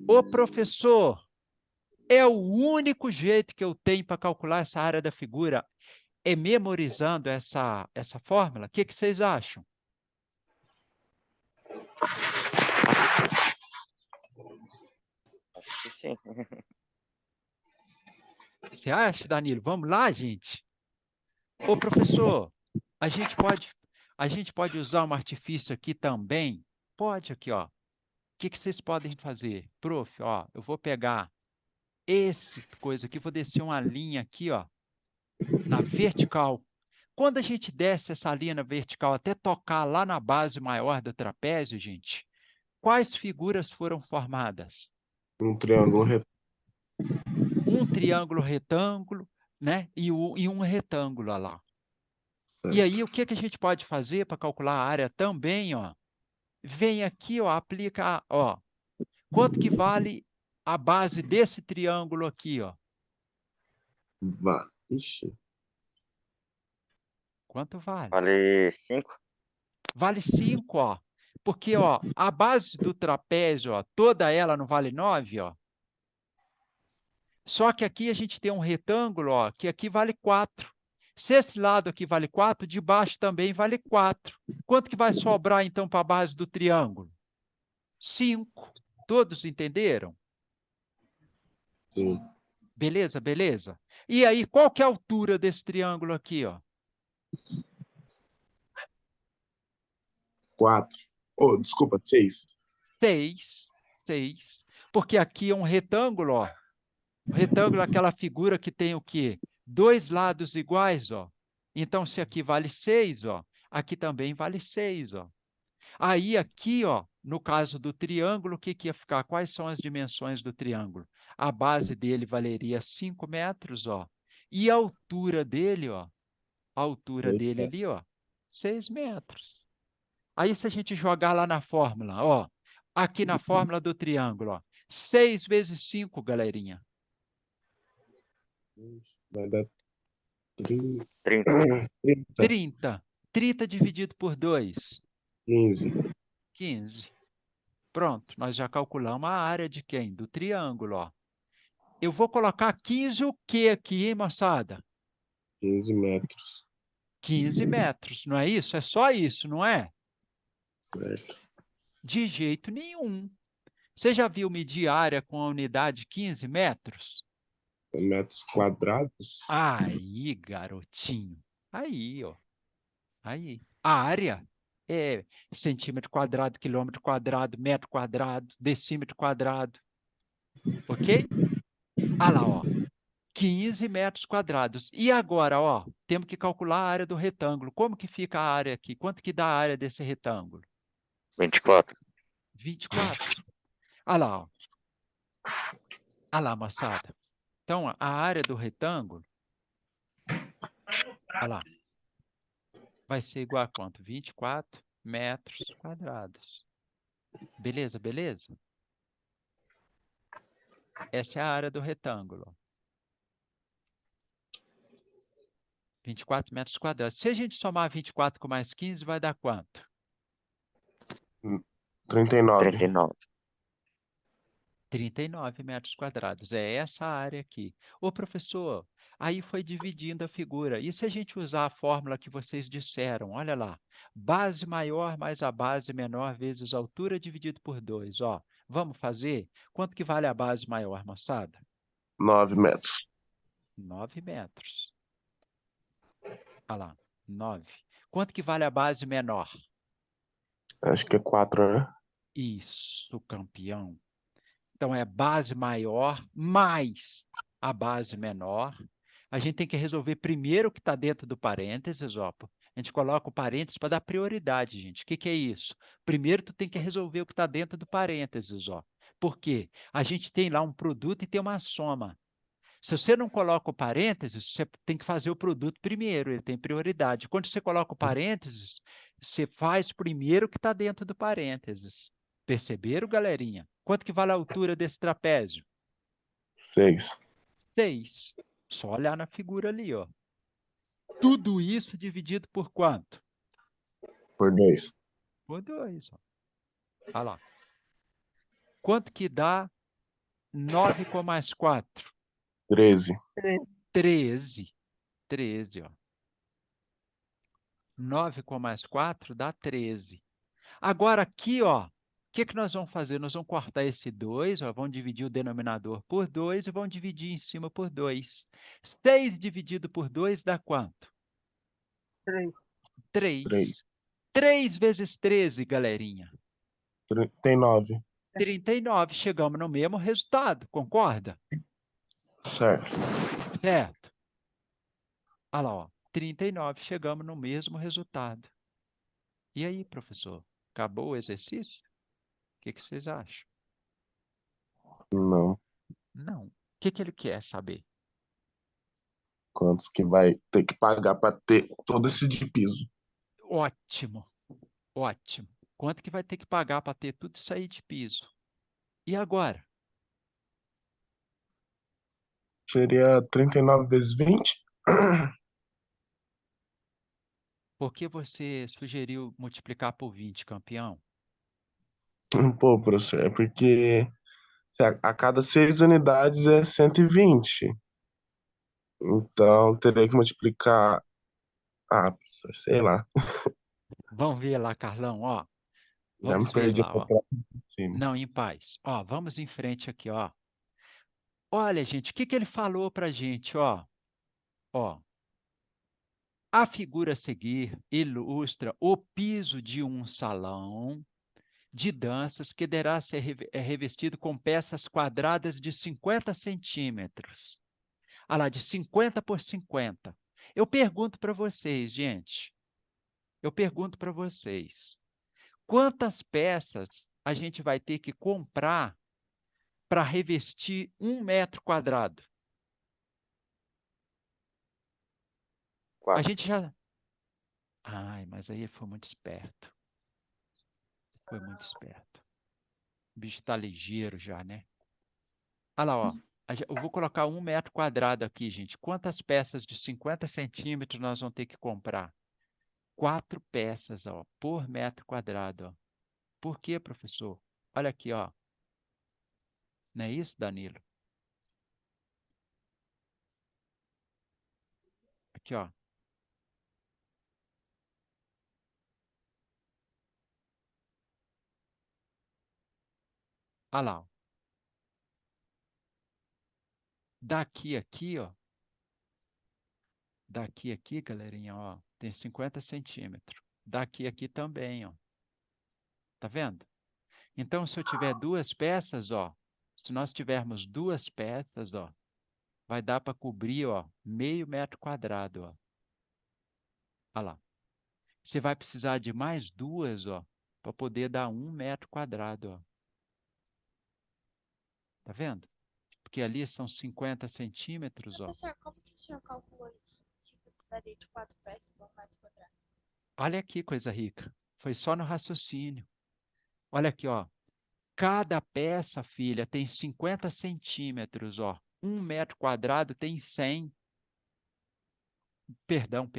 Ô, professor, é o único jeito que eu tenho para calcular essa área da figura é memorizando essa fórmula? O que vocês acham? Acho que sim. Você acha, Danilo? Vamos lá, gente? Ô, professor, a gente pode usar um artifício aqui também? Pode aqui, ó. O que vocês podem fazer? Prof, ó, eu vou pegar esse coisa aqui, vou descer uma linha aqui, ó, na vertical. Quando a gente desce essa linha na vertical até tocar lá na base maior do trapézio, gente, quais figuras foram formadas? Um triângulo reto. Um triângulo retângulo, né? E um retângulo, olha lá. E aí, o que a gente pode fazer para calcular a área também, ó? Vem aqui, ó, aplica, ó, quanto que vale a base desse triângulo aqui, ó? Ixi. Quanto vale? Vale 5. Vale 5, ó. Porque, ó, a base do trapézio, ó, toda ela não vale 9, ó. Só que aqui a gente tem um retângulo, ó, que aqui vale 4. Se esse lado aqui vale 4, de baixo também vale 4. Quanto que vai sobrar, então, para a base do triângulo? 5. Todos entenderam? Sim. Beleza, beleza? E aí, qual que é a altura desse triângulo aqui, ó? 4. Oh, desculpa, 6. 6. 6. Porque aqui é um retângulo, ó. O retângulo é aquela figura que tem o quê? Dois lados iguais, ó. Então, se aqui vale 6, ó, aqui também vale 6, ó. Aí, aqui, ó, no caso do triângulo, o que que ia ficar? Quais são as dimensões do triângulo? A base dele valeria 5 metros, ó. E a altura dele, ó, a altura dele ali, ó, 6 metros. Aí, se a gente jogar lá na fórmula, ó, aqui na fórmula do triângulo, ó, 6 vezes 5, galerinha. Vai dar 30. 30. 30. 30 dividido por 2, 15. 15. Pronto, nós já calculamos a área de quem? Do triângulo, ó. Eu vou colocar 15 o quê aqui, hein, moçada? 15 metros. 15 metros, não é isso? É só isso, não é? Certo. De jeito nenhum. Você já viu medir área com a unidade 15 metros? Metros quadrados? Aí, garotinho. Aí, ó. Aí. A área é centímetro quadrado, quilômetro quadrado, metro quadrado, decímetro quadrado. Ok? Ah lá, ó. 15 metros quadrados. E agora, ó, temos que calcular a área do retângulo. Como que fica a área aqui? Quanto que dá a área desse retângulo? 24. 24. Ah lá, ó. Ah lá, moçada. Então, a área do retângulo, ah lá, vai ser igual a quanto? 24 metros quadrados. Beleza, beleza? Essa é a área do retângulo. 24 metros quadrados. Se a gente somar 24 com mais 15, vai dar quanto? 39. 39. 39 metros quadrados. É essa área aqui. Ô, professor, aí foi dividindo a figura. E se a gente usar a fórmula que vocês disseram? Olha lá. Base maior mais a base menor vezes a altura dividido por 2. Ó, vamos fazer? Quanto que vale a base maior, moçada? 9 metros. 9 metros. Olha lá, 9. Quanto que vale a base menor? Acho que é 4, né? Isso, campeão. Então, é base maior mais a base menor. A gente tem que resolver primeiro o que está dentro do parênteses, ó. A gente coloca o parênteses para dar prioridade, gente. O que que é isso? Primeiro, tu tem que resolver o que está dentro do parênteses, ó. Por quê? A gente tem lá um produto e tem uma soma. Se você não coloca o parênteses, você tem que fazer o produto primeiro, ele tem prioridade. Quando você coloca o parênteses, você faz primeiro o que está dentro do parênteses. Perceberam, galerinha? Quanto que vale a altura desse trapézio? 6. 6. Só olhar na figura ali, ó. Tudo isso dividido por quanto? Por 2. Por 2. Olha lá. Quanto que dá 9 com mais 4? 13. 13. 13, ó. 9 com mais 4 dá 13. Agora aqui, ó, o que que nós vamos fazer? Nós vamos cortar esse 2, ó, vamos dividir o denominador por 2 e vamos dividir em cima por 2. 6 dividido por 2 dá quanto? 3. 3. 3. 3 vezes 13, galerinha. 39. 39. Chegamos no mesmo resultado, concorda? Certo. Certo. Olha lá, ó, 39. Chegamos no mesmo resultado. E aí, professor? Acabou o exercício? O que que vocês acham? Não. Não. O que que ele quer saber? Quantos que vai ter que pagar para ter todo esse de piso? Ótimo, ótimo. Quanto que vai ter que pagar para ter tudo isso aí de piso? E agora? Seria 39 vezes 20? Por que você sugeriu multiplicar por 20, campeão? Pô, professor, é porque a cada 6 unidades é 120. Então, teria que multiplicar Ah, professor, sei lá. Vamos ver lá, Carlão, ó. Já me Vamos ver perdi lá, pra ó. próxima time. Não, em paz. Ó, vamos em frente aqui, ó. Olha, gente, o que que ele falou pra gente, ó? Ó, a figura a seguir ilustra o piso de um salão de danças que deverá ser revestido com peças quadradas de 50 centímetros. Ah lá, de 50 por 50. Eu pergunto para vocês, gente, eu pergunto para vocês, quantas peças a gente vai ter que comprar para revestir 1 metro quadrado? A 4. gente já... Ai, mas aí foi muito esperto. Foi muito esperto. O bicho está ligeiro já, né? Olha lá, ó. Eu vou colocar 1 metro quadrado aqui, gente. Quantas peças de 50 centímetros nós vamos ter que comprar? 4 peças, ó, por metro quadrado, ó. Por quê, professor? Olha aqui, ó. Não é isso, Danilo? Aqui, ó. Olha lá, ó. Daqui aqui, ó. Daqui aqui, galerinha, ó. Tem 50 centímetros. Daqui aqui também, ó. Tá vendo? Então, se eu tiver 2 peças, ó. Se nós tivermos 2 peças, ó. Vai dar para cobrir, ó. Meio metro quadrado, ó. Olha lá. Você vai precisar de mais 2, ó. Para poder dar 1 metro quadrado, ó. Tá vendo? Porque ali são 50 centímetros, ó. Professor, como que o senhor calculou isso? Que precisaria de 4 peças por 1 metro quadrado? Olha aqui, coisa rica. Foi só no raciocínio. Olha aqui, ó. Cada peça, filha, tem 50 centímetros, ó. 1 metro quadrado tem 100. Perdão.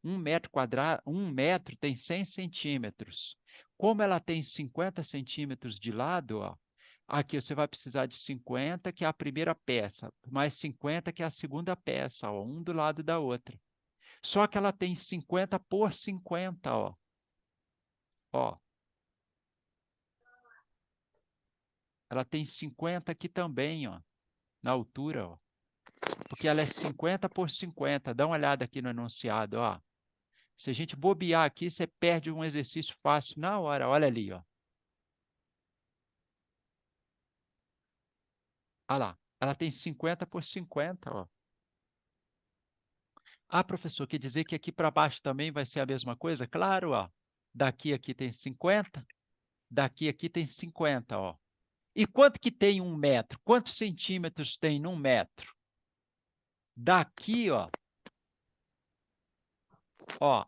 1 metro quadrado, 1 metro tem 100 centímetros. Como ela tem 50 centímetros de lado, ó. Aqui você vai precisar de 50, que é a primeira peça, mais 50, que é a segunda peça, ó. Um do lado da outra. Só que ela tem 50 por 50, ó. Ó. Ela tem 50 aqui também, ó, na altura, ó, porque ela é 50 por 50. Dá uma olhada aqui no enunciado, ó. Se a gente bobear aqui, você perde um exercício fácil na hora. Olha ali, ó. Olha lá. Ela tem 50 por 50, ó. Ah, professor, quer dizer que aqui para baixo também vai ser a mesma coisa? Claro, ó. Daqui aqui tem 50, daqui aqui tem 50, ó. E quanto que tem 1 metro? Quantos centímetros tem num metro? Daqui, ó,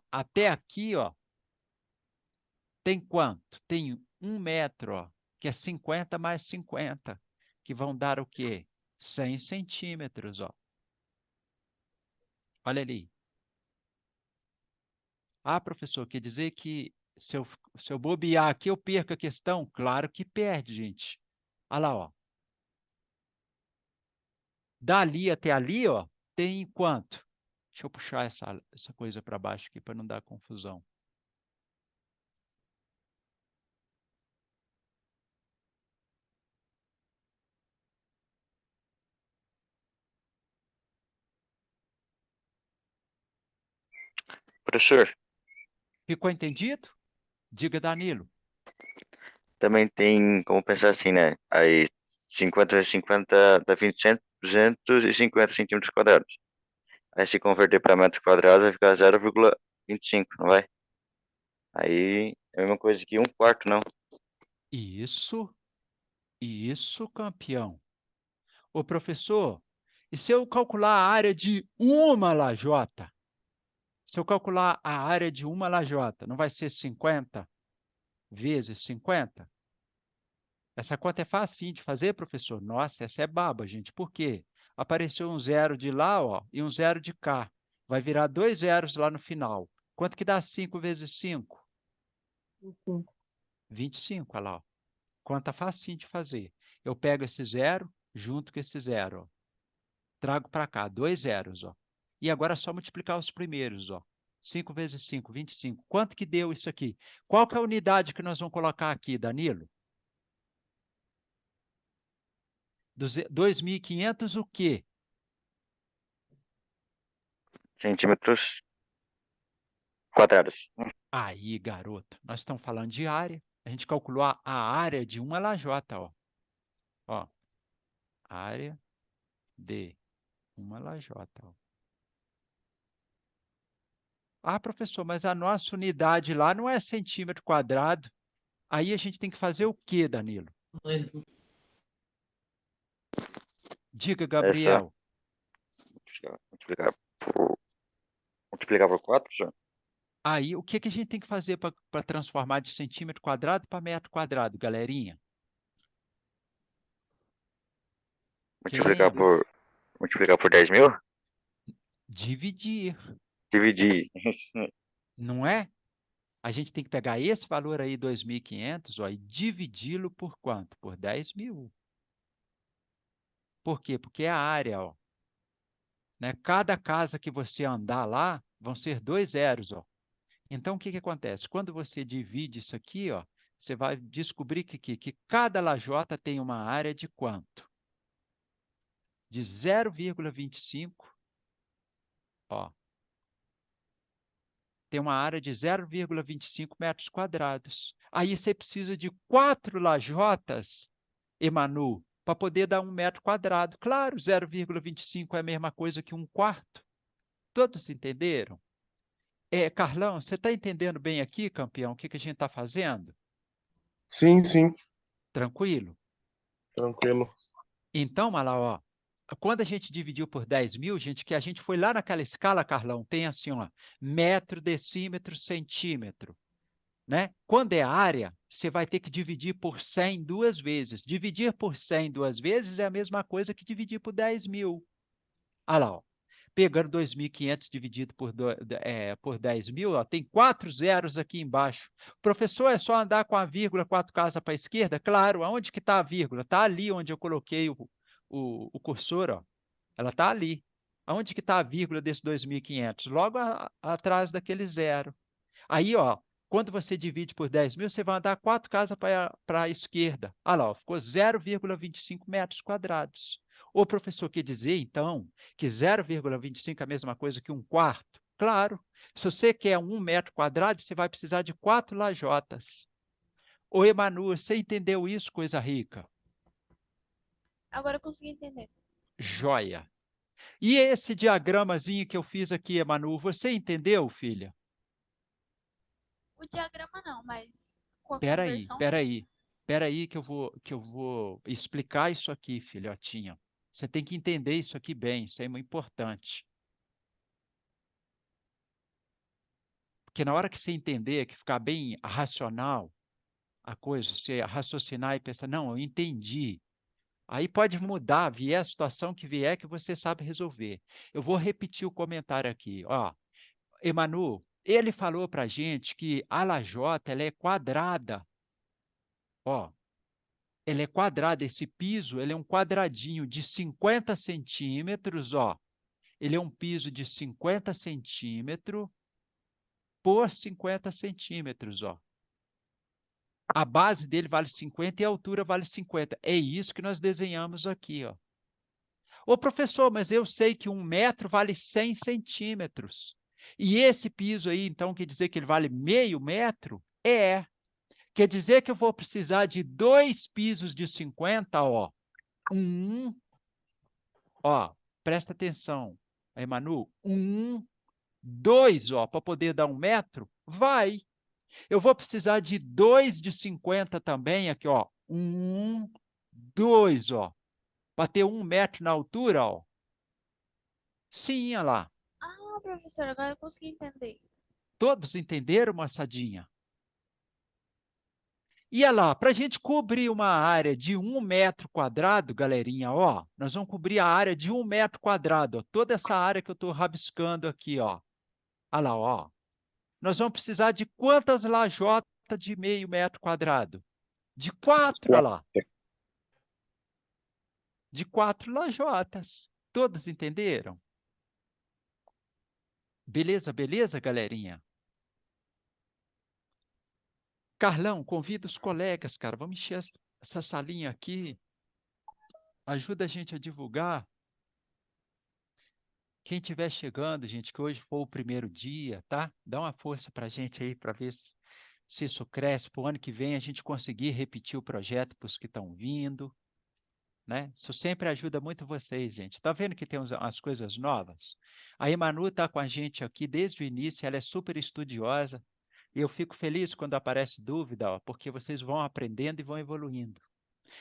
até aqui, ó, tem quanto? Tem 1 metro, ó, que é 50 mais 50, que vão dar o quê? 100 centímetros, ó. Olha ali. Ah, professor, quer dizer que se eu bobear aqui, eu perco a questão? Claro que perde, gente. Olha lá, ó. Dali até ali, ó, tem quanto? Deixa eu puxar essa coisa para baixo aqui para não dar confusão. Professor, Ficou entendido? Diga, Danilo. também tem como pensar assim, né? Aí 50 vezes 50 dá 20, 250 centímetros quadrados. Aí se converter para metros quadrados vai ficar 0,25, não vai? Aí é a mesma coisa que 1/4, não? Isso, campeão. Ô, professor, e se eu calcular a área de uma lajota? Se eu calcular a área de uma lajota, não vai ser 50 vezes 50? Essa conta é facinho de fazer, professor? Nossa, essa é baba, gente. Por quê? Apareceu um zero de lá, ó, e um zero de cá. Vai virar 2 zeros lá no final. Quanto que dá 5 vezes 5? 25, olha lá, ó. Conta facinho de fazer. Eu pego esse zero, junto com esse zero, ó. Trago para cá, 2 zeros, ó. E agora é só multiplicar os primeiros, ó. 5 vezes 5, 25. Quanto que deu isso aqui? Qual que é a unidade que nós vamos colocar aqui, Danilo? 2.500 o quê? Centímetros quadrados. Aí, garoto, nós estamos falando de área. A gente calculou a área de uma lajota, ó. Ó, área de uma lajota, ó. Ah, professor, mas a nossa unidade lá não é centímetro quadrado. Aí a gente tem que fazer o quê, Danilo? Diga, Essa, Gabriel. multiplicar por, multiplicar por 4, professor? Aí, o que que a gente tem que fazer para transformar de centímetro quadrado para metro quadrado, galerinha? Multiplicar Quem? por, multiplicar por 10.000? Dividir, Dividir. não é? A gente tem que pegar esse valor aí, 2.500, ó, e dividi-lo por quanto? Por 10.000. Por quê? Porque é a área, ó. Né? Cada casa que você andar lá, vão ser 2 zeros, ó. Então, o que que acontece? Quando você divide isso aqui, ó, você vai descobrir que cada lajota tem uma área de quanto? De 0,25, ó. Tem uma área de 0,25 metros quadrados. Aí você precisa de 4 lajotas, Emanu, para poder dar 1 metro quadrado. Claro, 0,25 é a mesma coisa que 1/4. Todos entenderam? Carlão, você está entendendo bem aqui, campeão, o que que a gente está fazendo? Sim, sim, Tranquilo? tranquilo. Então, olha lá, ó, quando a gente dividiu por 10.000, gente, que a gente foi lá naquela escala, Carlão, tem assim, ó, metro, decímetro, centímetro, né? Quando é área, você vai ter que dividir por 100 duas vezes. Dividir por 100 duas vezes é a mesma coisa que dividir por 10.000. Olha lá, ó. Pegando 2.500 dividido por 10.000, ó, tem 4 zeros aqui embaixo. Professor, é só andar com a vírgula 4 casas para a esquerda? Claro, aonde que está a vírgula? Está ali onde eu coloquei o cursor, ó. Ela está ali. Aonde que está a vírgula desse 2.500? Logo atrás daquele zero. Aí, ó, quando você divide por 10.000, você vai andar 4 casas para a esquerda. Olha lá, ó, ficou 0,25 metros quadrados. O professor quer dizer, então, que 0,25 é a mesma coisa que 1/4? Claro. Se você quer 1 metro quadrado, você vai precisar de 4 lajotas. Ô, Emanu, você entendeu isso, coisa rica? Agora eu consegui entender. Joia. E esse diagramazinho que eu fiz aqui, Emanu, você entendeu, filha? O diagrama não, mas com a Peraí, conversão, sim. peraí. Peraí que eu vou explicar isso aqui, filhotinha. Você tem que entender isso aqui bem, isso é muito importante. Porque na hora que você entender, que ficar bem racional a coisa, você raciocinar e pensar, não, eu entendi. Aí pode mudar, vier a situação que vier, que você sabe resolver. Eu vou repetir o comentário aqui. Ó, Emanu, ele falou para a gente que a lajota ela é quadrada. Ó, ele é quadrado, esse piso, ele é um quadradinho de 50 centímetros, ó. Ele é um piso de 50 centímetros por 50 centímetros, ó. A base dele vale 50 e a altura vale 50. É isso que nós desenhamos aqui, ó. Ô, professor, mas eu sei que 1 metro vale 100 centímetros. E esse piso aí, então, quer dizer que ele vale meio metro? É. Quer dizer que eu vou precisar de 2 pisos de 50, ó. Ó, presta atenção, aí, Manu. 2, ó, para poder dar 1 metro? Vai. Eu vou precisar de 2 de 50 também, aqui, ó. 2, ó, para ter 1 metro na altura, ó. Sim, olha lá. Ah, professor, agora eu consegui entender. Todos entenderam, moçadinha? E olha lá, para a gente cobrir uma área de 1 metro quadrado, galerinha, ó, nós vamos cobrir a área de 1 metro quadrado, ó, toda essa área que eu estou rabiscando aqui, ó. Olha lá, ó. Nós vamos precisar de quantas lajotas de meio metro quadrado? De 4, olha lá. De 4 lajotas. Todos entenderam? Beleza, beleza, galerinha? Carlão, convida os colegas, cara. Vamos encher essa salinha aqui. Ajuda a gente a divulgar. Quem estiver chegando, gente, que hoje foi o primeiro dia, tá? Dá uma força para a gente aí, para ver se isso cresce. Para o ano que vem a gente conseguir repetir o projeto para os que estão vindo, né? Isso sempre ajuda muito vocês, gente. Tá vendo que tem umas coisas novas? A Emanu está com a gente aqui desde o início, ela é super estudiosa. E eu fico feliz quando aparece dúvida, ó, porque vocês vão aprendendo e vão evoluindo.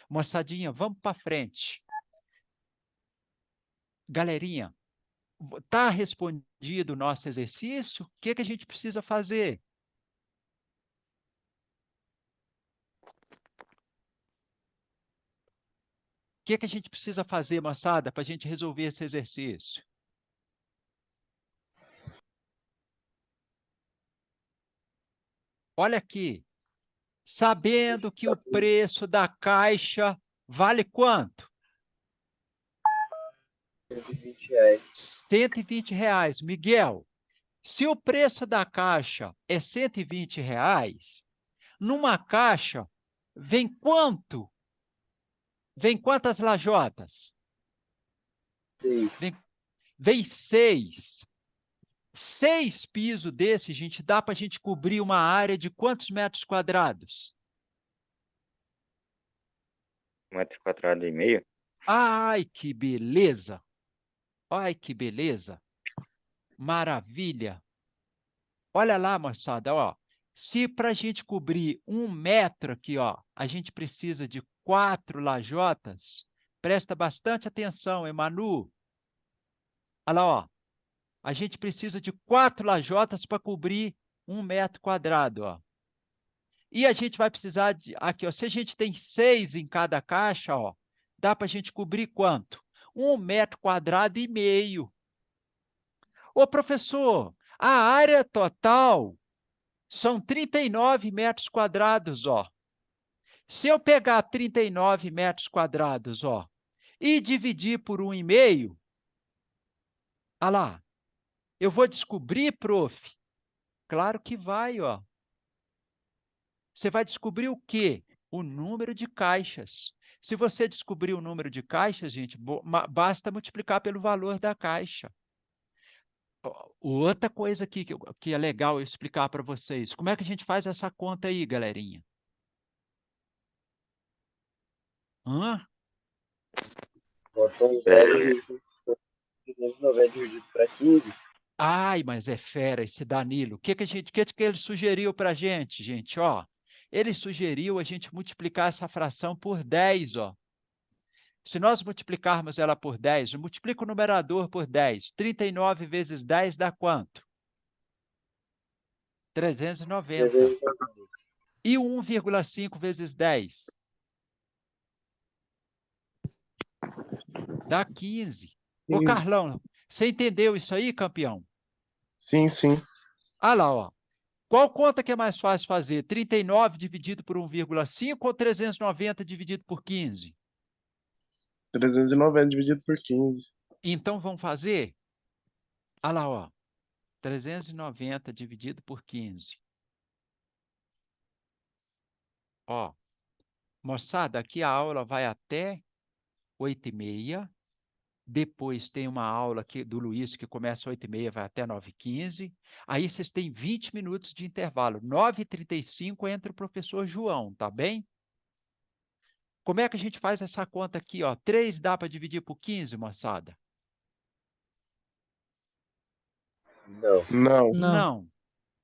Moçadinha, vamos para frente. Galerinha, está respondido o nosso exercício? O que a gente precisa fazer? O que a gente precisa fazer, moçada, para a gente resolver esse exercício? Olha aqui. Sabendo que o preço da caixa vale quanto? R$ 120. R$ 120. Miguel, se o preço da caixa é R$ 120, numa caixa vem quanto? Vem quantas lajotas? 6. Vem 6. 6 pisos desse, gente, dá para a gente cobrir uma área de quantos metros quadrados? 1,5 m. Ai, que beleza! Ai, que beleza! Maravilha! Olha lá, moçada, ó. Se para a gente cobrir 1 metro aqui, ó, a gente precisa de 4 lajotas, presta bastante atenção, Emanu. Olha lá, ó. A gente precisa de 4 lajotas para cobrir 1 metro quadrado, ó. E a gente vai precisar de, aqui, ó, se a gente tem 6 em cada caixa, ó, dá para a gente cobrir quanto? 1,5 m. Ô, professor, a área total são 39 metros quadrados, ó. Se eu pegar 39 metros quadrados, ó, e dividir por 1,5, olha lá, eu vou descobrir, prof? Claro que vai, ó. Você vai descobrir o quê? O número de caixas. Se você descobrir o número de caixas, gente, basta multiplicar pelo valor da caixa. Outra coisa aqui que é legal eu explicar para vocês. Como é que a gente faz essa conta aí, galerinha? Hã? Bota um 0 290 dividido para 15. Ai, mas é fera esse Danilo. O que ele sugeriu para a gente, ó? Ele sugeriu a gente multiplicar essa fração por 10, ó. Se nós multiplicarmos ela por 10, multiplica o numerador por 10. 39 vezes 10 dá quanto? 390. E 1,5 vezes 10? Dá 15. Ô, 15. Carlão, você entendeu isso aí, campeão? Sim, sim. Olha lá, ó. Qual conta que é mais fácil fazer? 39 dividido por 1,5 ou 390 dividido por 15? 390 dividido por 15. Então, vamos fazer? Olha lá, ó. 390 dividido por 15. Ó. Moçada, aqui a aula vai até 8h30. Depois tem uma aula aqui do Luiz que começa às 8h30, vai até 9h15. Aí vocês têm 20 minutos de intervalo. 9h35 entra o professor João, tá bem? Como é que a gente faz essa conta aqui, ó? 3 dá para dividir por 15, moçada? Não. Não. Não.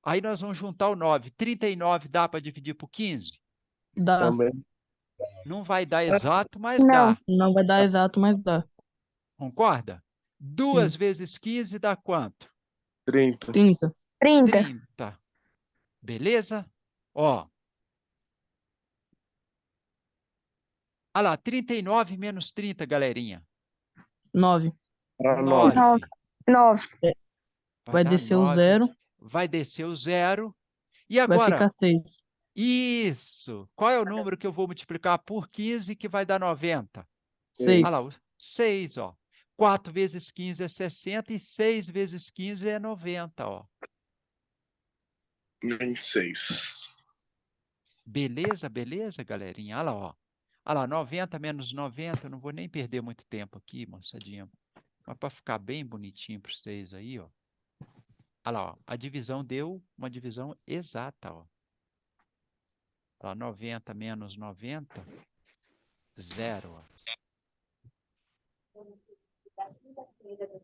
Aí nós vamos juntar o 9. 39 dá para dividir por 15? Dá. Também. Não vai dar exato, mas Não. dá. Não vai dar exato, mas dá. Concorda? 2 vezes 15 dá quanto? 30. 30. 30. Beleza? Ó. Olha lá, 39 menos 30, galerinha. 9. Para 9. 9. Vai dar descer o 9. 0. Vai descer o 0. E Vai agora? ficar 6. Isso. Qual é o número que eu vou multiplicar por 15 que vai dar 90? 6. Olha lá, 6, ó. 4 vezes 15 é 60 e 6 vezes 15 é 90, ó. 26. Beleza, beleza, galerinha? Olha lá, ó. Olha lá, 90 menos 90, eu não vou nem perder muito tempo aqui, moçadinha. Mas para ficar bem bonitinho para vocês aí, ó. Olha lá, ó. A divisão deu uma divisão exata, ó. Olha lá, 90 menos 90, 0, ó.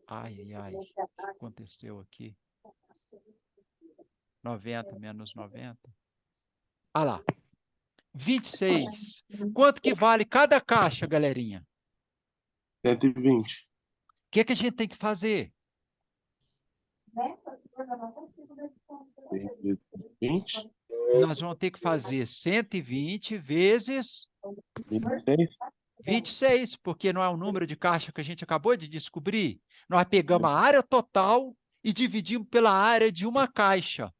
Ai, ai, ai. O que aconteceu aqui? 90 menos 90. Olha lá. 26. Quanto que vale cada caixa, galerinha? 120. O que que a gente tem que fazer? 20. Nós vamos ter que fazer 120 vezes 26. 26, porque não é o número de caixa que a gente acabou de descobrir. Nós pegamos a área total e dividimos pela área de uma caixa.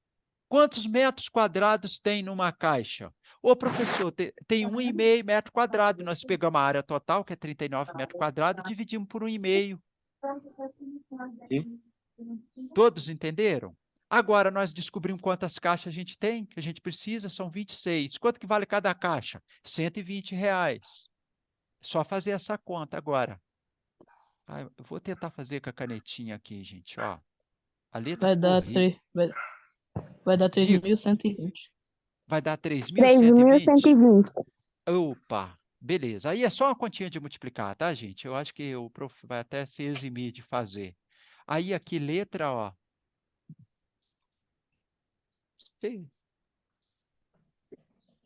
Quantos metros quadrados tem numa caixa? Ô, professor, tem 1,5 metro quadrado. Nós pegamos a área total, que é 39 metros quadrados, e dividimos por 1,5. Todos entenderam? Agora nós descobrimos quantas caixas a gente tem, que a gente precisa, são 26. Quanto que vale cada caixa? R$ 120. Só fazer essa conta agora. Ah, eu vou tentar fazer com a canetinha aqui, gente, ó. A letra Vai ficou dar horrível. vai dar Diga, 3.120. vai dar 3.120? 3.120. Opa, beleza. Aí é só uma continha de multiplicar, tá, gente? Eu acho que o prof vai até se eximir de fazer. Aí aqui, letra, ó. Sim.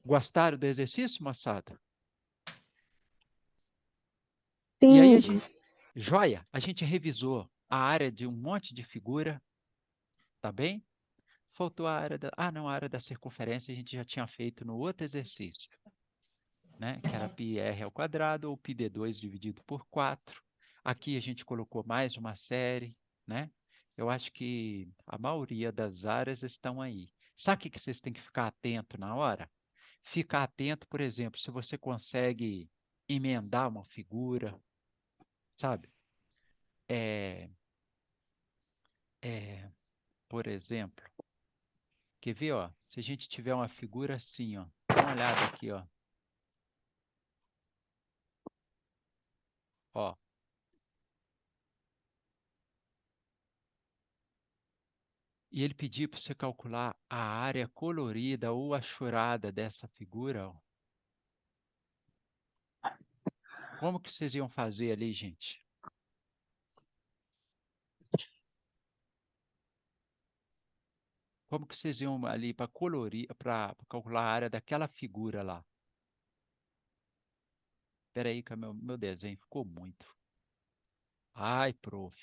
Gostaram do exercício, moçada? E aí, Sim. joia, a gente revisou a área de um monte de figura, tá bem? Faltou a área da... Ah, não, a área da circunferência a gente já tinha feito no outro exercício, né? Que era πr ao quadrado ou πd2 dividido por 4. Aqui a gente colocou mais uma série, né? Eu acho que a maioria das áreas estão aí. Sabe o que vocês têm que ficar atento na hora? Ficar atento, por exemplo, se você consegue emendar uma figura, sabe? Por exemplo, quer ver, ó? Se a gente tiver uma figura assim, ó. Dá uma olhada aqui, ó. Ó. E ele pediu para você calcular a área colorida ou achurada dessa figura, ó. Como que vocês iam fazer ali, gente? Como que vocês iam ali para colorir, para calcular a área daquela figura lá? Espera aí que meu desenho ficou muito. Ai, prof.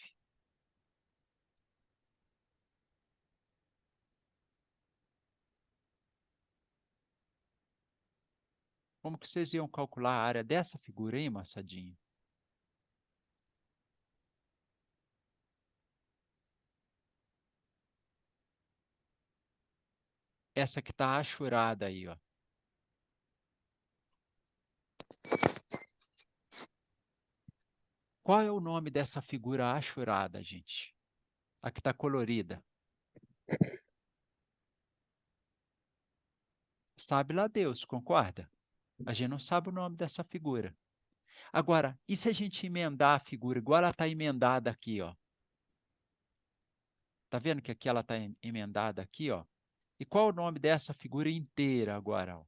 Como que vocês iam calcular a área dessa figura aí, moçadinha? Essa que está achurada aí, ó. Qual é o nome dessa figura achurada, gente? A que está colorida. Sabe lá Deus, concorda? A gente não sabe o nome dessa figura. Agora, e se a gente emendar a figura igual ela está emendada aqui, ó? Tá vendo que aqui ela está emendada aqui, ó? E qual o nome dessa figura inteira agora, ó?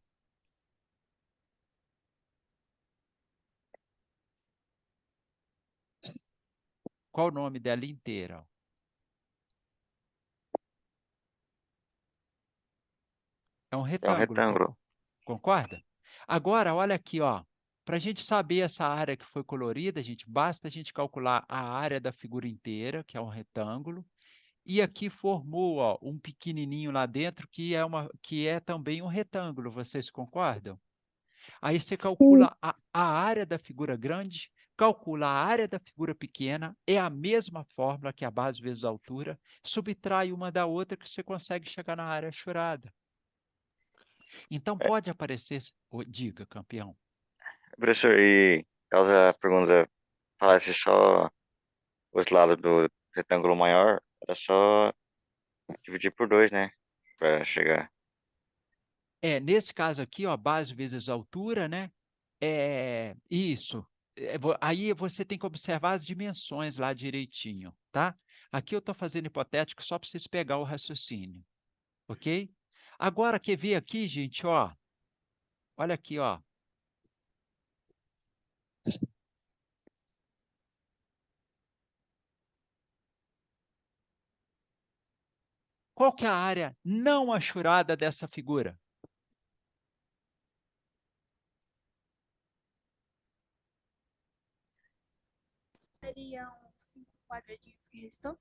Qual o nome dela inteira, ó? É um É um retângulo, retângulo. concorda? Agora, olha aqui, ó. Para a gente saber essa área que foi colorida, gente, basta a gente calcular a área da figura inteira, que é um retângulo, e aqui formou, ó, um pequenininho lá dentro que é também um retângulo. Vocês concordam? Aí você Sim. calcula a área da figura grande, calcula a área da figura pequena, é a mesma fórmula que a base vezes a altura, subtrai uma da outra que você consegue chegar na área achurada. Então É, pode aparecer, diga, campeão. professor, e causa a pergunta, falasse só os lados do retângulo maior, era só dividir por 2, né? Para chegar. Nesse caso aqui, ó, base vezes altura, né? Isso. Aí você tem que observar as dimensões lá direitinho, tá? Aqui eu estou fazendo hipotético só para vocês pegar o raciocínio, ok? Agora, quer ver aqui, gente, ó? Olha aqui, ó. Qual que é a área não achurada dessa figura? Seriam 5 quadradinhos que restou?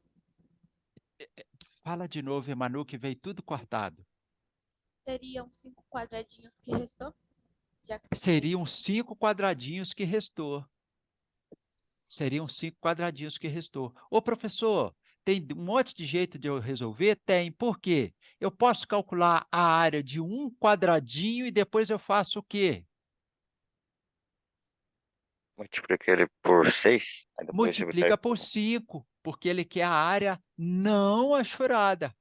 Fala de novo, Emanu, que veio tudo cortado. Seriam 5 quadradinhos que restou? Já que tem Seriam 6. 5 quadradinhos que restou. Seriam 5 quadradinhos que restou. Ô, professor, tem um monte de jeito de eu resolver? Tem. Por quê? Eu posso calcular a área de um quadradinho e depois eu faço o quê? Multiplica ele por 6, aí depois você vai Multiplica por 5, porque ele quer a área não achurada.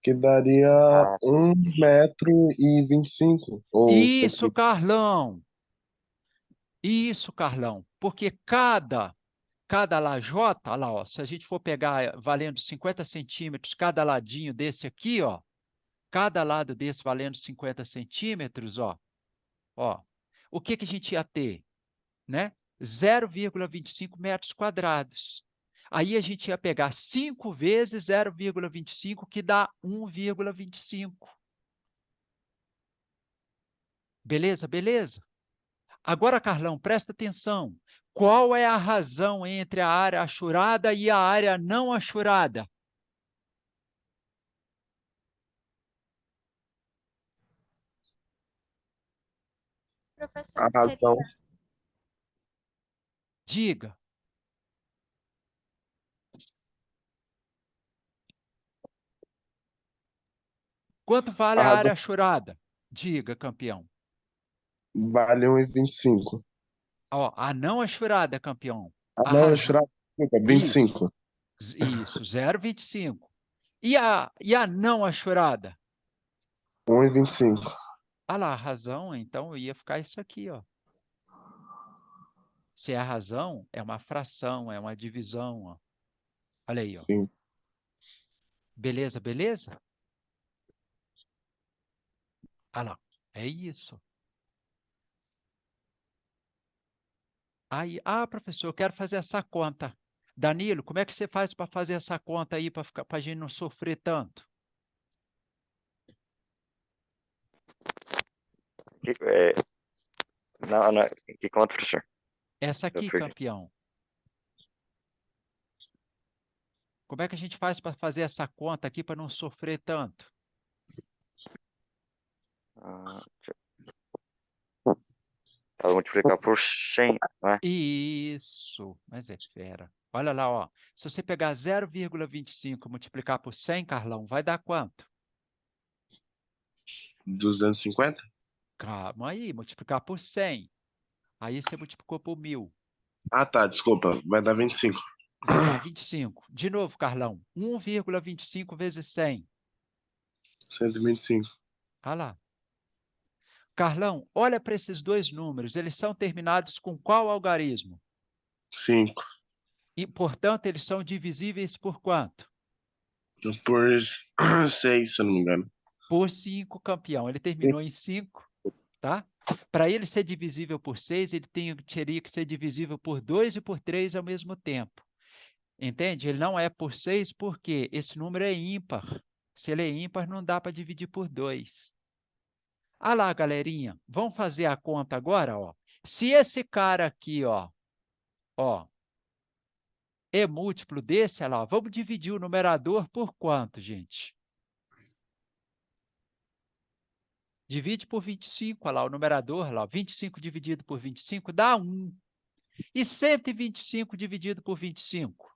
Que daria Ah, 1,25 m ou Isso, Carlão. Isso, Carlão. Porque cada lajota, olha lá, ó, se a gente for pegar valendo 50 centímetros cada ladinho desse aqui, ó, cada lado desse valendo 50 centímetros, ó, o que que a gente ia ter, né? 0,25 metros quadrados. Aí a gente ia pegar 5 vezes 0,25, que dá 1,25. Beleza, beleza? Agora, Carlão, presta atenção. Qual é a razão entre a área achurada e a área não achurada? Professor, a razão. Diga. Quanto vale A a razão área achurada? Diga, campeão. vale 1,25 m. Ó, a não achurada, campeão. A A não razão. achurada fica Isso, 25. isso, 0,25. E a não achurada? 1,25. Ah lá, a razão, então ia ficar isso aqui, ó. Se é a razão, é uma fração, é uma divisão, ó. Olha aí, ó. Sim. Beleza, beleza? Ah lá, é isso. Aí, professor, eu quero fazer essa conta. Danilo, como é que você faz para fazer essa conta aí, para a gente não sofrer tanto? é, não, não, que conta, professor? Essa Eu aqui, perdi. campeão. Como é que a gente faz para fazer essa conta aqui para não sofrer tanto? Ah, vou multiplicar por 100, né? Isso, mas é fera. Olha lá, ó. Se você pegar 0,25 e multiplicar por 100, Carlão, vai dar quanto? 250? Calma aí, multiplicar por 100. Aí você multiplicou por 1.000. Ah, tá, desculpa. Vai dar 25. Vai dar 25. De novo, Carlão, 1,25 vezes 100. 125. Olha lá. Carlão, olha para esses dois números. Eles são terminados com qual algarismo? 5. E, portanto, eles são divisíveis por quanto? Por 6, se eu não me engano. Por 5, campeão. Ele terminou em 5, tá? Para ele ser divisível por 6, ele teria que ser divisível por 2 e por 3 ao mesmo tempo. Entende? Ele não é por 6 porque esse número é ímpar. Se ele é ímpar, não dá para dividir por 2. Ah lá, galerinha, vamos fazer a conta agora, ó. Se esse cara aqui, ó, é múltiplo desse, olha lá, vamos dividir o numerador por quanto, gente? Divide por 25, olha lá, o numerador, olha lá, 25 dividido por 25 dá 1. E 125 dividido por 25?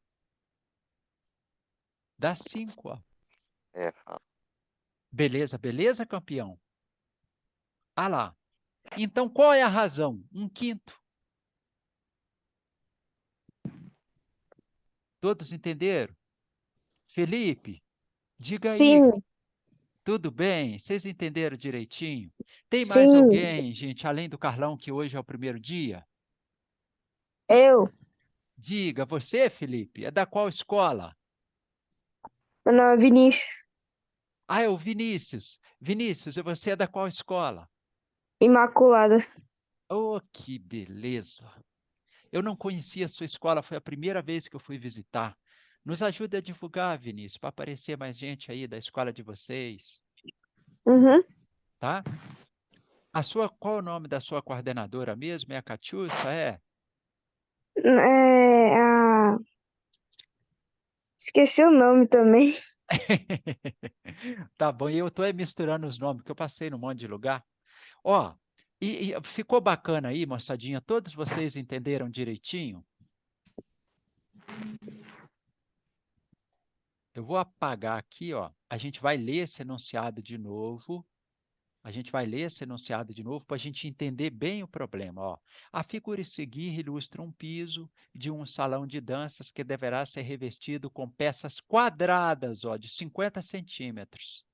Dá 5, ó. É, Beleza, beleza, campeão? Ah lá. Então, qual é a razão? 1/5. Todos entenderam? Felipe, diga aí. Sim, Tudo bem? Vocês entenderam direitinho? Tem mais sim, alguém, gente, além do Carlão, que hoje é o primeiro dia? eu. Diga, você, Felipe, é da qual escola? Meu nome é Vinícius. Ah, é o Vinícius. Vinícius, e você é da qual escola? Imaculada. Oh, que beleza! Eu não conhecia a sua escola, foi a primeira vez que eu fui visitar. Nos ajude a divulgar, Vinícius, para aparecer mais gente aí da escola de vocês, Uhum. tá? Qual é o nome da sua coordenadora mesmo? É a Catiúcia, é? Esqueci o nome também. Tá bom, e eu estou misturando os nomes, porque eu passei num monte de lugar. Ó, e ficou bacana aí, moçadinha? Todos vocês entenderam direitinho? Eu vou apagar aqui, ó. A gente vai ler esse enunciado de novo. A gente vai ler esse enunciado de novo para a gente entender bem o problema. Ó. A figura a seguir ilustra um piso de um salão de danças que deverá ser revestido com peças quadradas, ó, de 50 centímetros.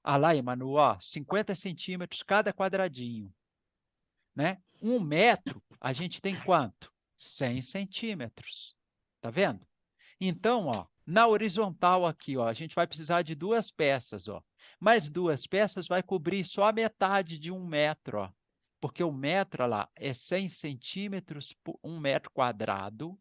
Ah lá, Emanu, ó, 50 centímetros cada quadradinho. Né? 1 metro, a gente tem quanto? 100 centímetros. Tá vendo? Então, ó, na horizontal aqui, ó, a gente vai precisar de 2 peças, ó. Mas 2 peças vai cobrir só a metade de 1 metro, ó. Porque o metro, ó lá, é 100 centímetros por 1 metro quadrado.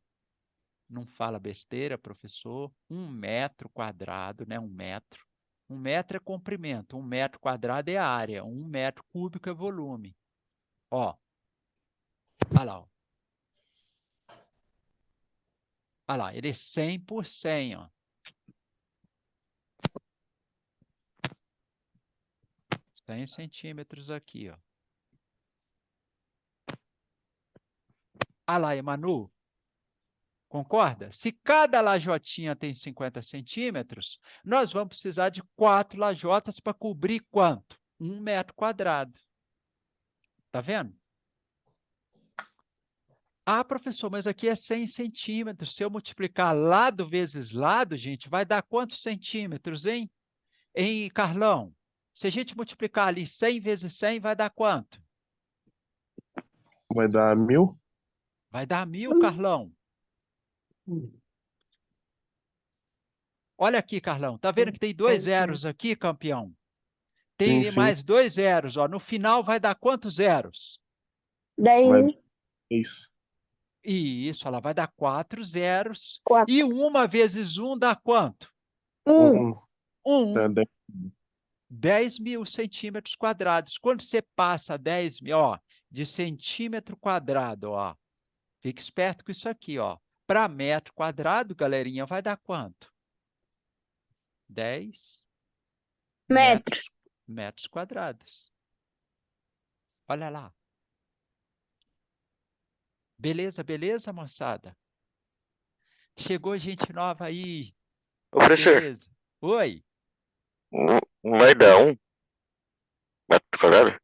Não fala besteira, professor. 1 metro quadrado, né? 1 metro. 1 metro é comprimento, 1 metro quadrado é área, 1 metro cúbico é volume. Ó, olha lá, ó. Olha lá, ele é 100 por 100, ó. 100 centímetros aqui, ó. Olha lá, Emanu. Concorda? Se cada lajotinha tem 50 centímetros, nós vamos precisar de 4 lajotas para cobrir quanto? 1 metro quadrado. Tá vendo? Ah, professor, mas aqui é 100 centímetros. Se eu multiplicar lado vezes lado, gente, vai dar quantos centímetros, hein? Hein, Carlão? Se a gente multiplicar ali 100 vezes 100, vai dar quanto? Vai dar 1000? Vai dar 1000, Carlão. Olha aqui, Carlão. Tá vendo que tem 2 zeros aqui, campeão? Sim, Tem sim. mais 2 zeros. Ó. No final vai dar quantos zeros? Daí, Vai dar isso. Isso, ela vai dar 4 zeros. 4. E 1 vezes 1 dá quanto? 1. 1. Tá, 10 mil centímetros quadrados. Quando você passa 10 mil, ó, de centímetro quadrado, ó, fique esperto com isso aqui, ó. Para metro quadrado, galerinha, vai dar quanto? 10 Metros. metros quadrados. Olha lá. Beleza, beleza, moçada? Chegou gente nova aí. Ô, professor, Beleza. Oi. não vai dar 1 metro quadrado?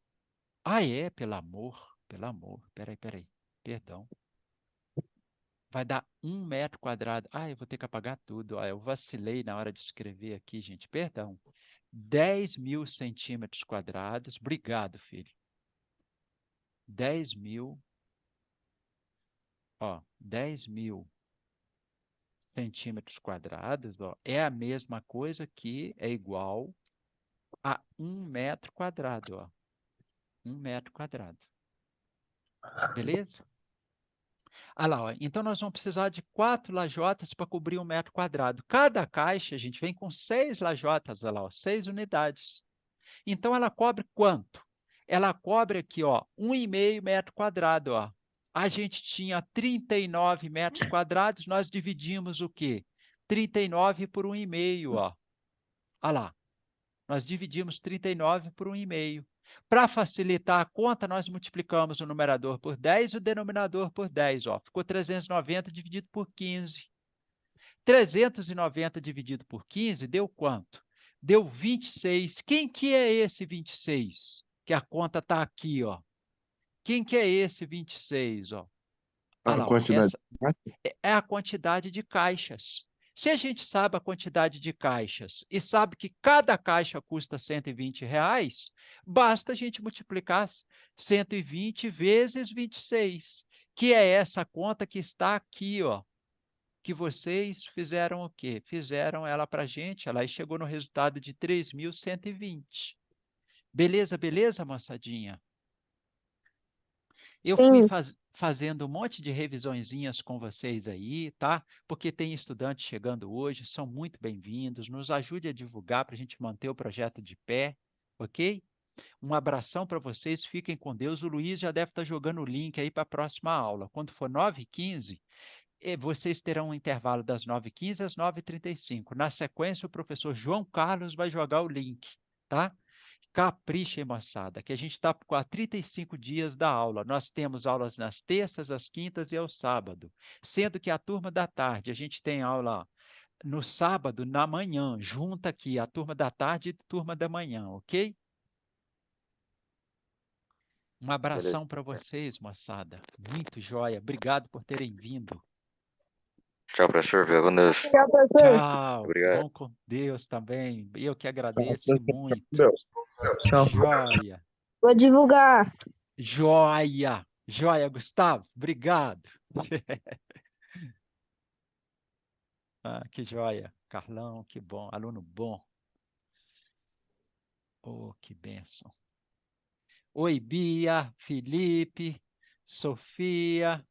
Ah, é, pelo amor, pelo amor. Peraí, perdão. Vai dar 1 metro quadrado. Ah, eu vou ter que apagar tudo. Ah, eu vacilei na hora de escrever aqui, gente. Perdão. 10 mil centímetros quadrados. Obrigado, filho. 10 mil. Ó, 10 mil centímetros quadrados, ó, é a mesma coisa que é igual a 1 metro quadrado, ó. 1 metro quadrado. Beleza? Ah lá, ó. Então nós vamos precisar de 4 lajotas para cobrir 1 metro quadrado. Cada caixa, a gente vem com 6 lajotas, olha lá, ó, 6 unidades. Então ela cobre quanto? Ela cobre aqui, ó, 1,5 metro quadrado, ó. A gente tinha 39 metros quadrados, nós dividimos o quê? 39 por 1,5, ó. Olha lá. Nós dividimos 39 por 1,5. Para facilitar a conta, nós multiplicamos o numerador por 10 e o denominador por 10. Ó. Ficou 390 dividido por 15. 390 dividido por 15 deu quanto? Deu 26. Quem que é esse 26? Que a conta está aqui, ó. Quem que é esse 26, ó? Olha A lá, ó, quantidade. é a quantidade de caixas. Se a gente sabe a quantidade de caixas e sabe que cada caixa custa R$ 120, basta a gente multiplicar 120 vezes 26, que é essa conta que está aqui, ó, que vocês fizeram o quê? Fizeram ela para a gente, ela chegou no resultado de 3.120. Beleza, beleza, moçadinha? Eu fui Sim. fazendo um monte de revisõezinhas com vocês aí, tá? Porque tem estudantes chegando hoje, são muito bem-vindos. Nos ajude a divulgar para a gente manter o projeto de pé, ok? Um abração para vocês, fiquem com Deus. O Luiz já deve estar jogando o link aí para a próxima aula. Quando for 9h15, vocês terão um intervalo das 9h15 às 9h35. Na sequência, o professor João Carlos vai jogar o link, tá? Caprichem, moçada, que a gente está com 35 dias da aula. Nós temos aulas nas terças, às quintas e ao sábado. Sendo que a turma da tarde, a gente tem aula no sábado, na manhã. Junta aqui a turma da tarde e a turma da manhã, ok? Um Beleza. abração para vocês, moçada. Muito joia. Obrigado por terem vindo. Tchau, professor. Fica com Deus. Tchau, professor. Tchau. Obrigado. Vão com Deus também. Eu que agradeço muito. Deus. Tchau. Joia. Vou divulgar. Joia. Joia, Gustavo. Obrigado. Ah, que joia. Carlão, que bom. Aluno bom. Oh, que bênção. Oi, Bia, Felipe, Sofia.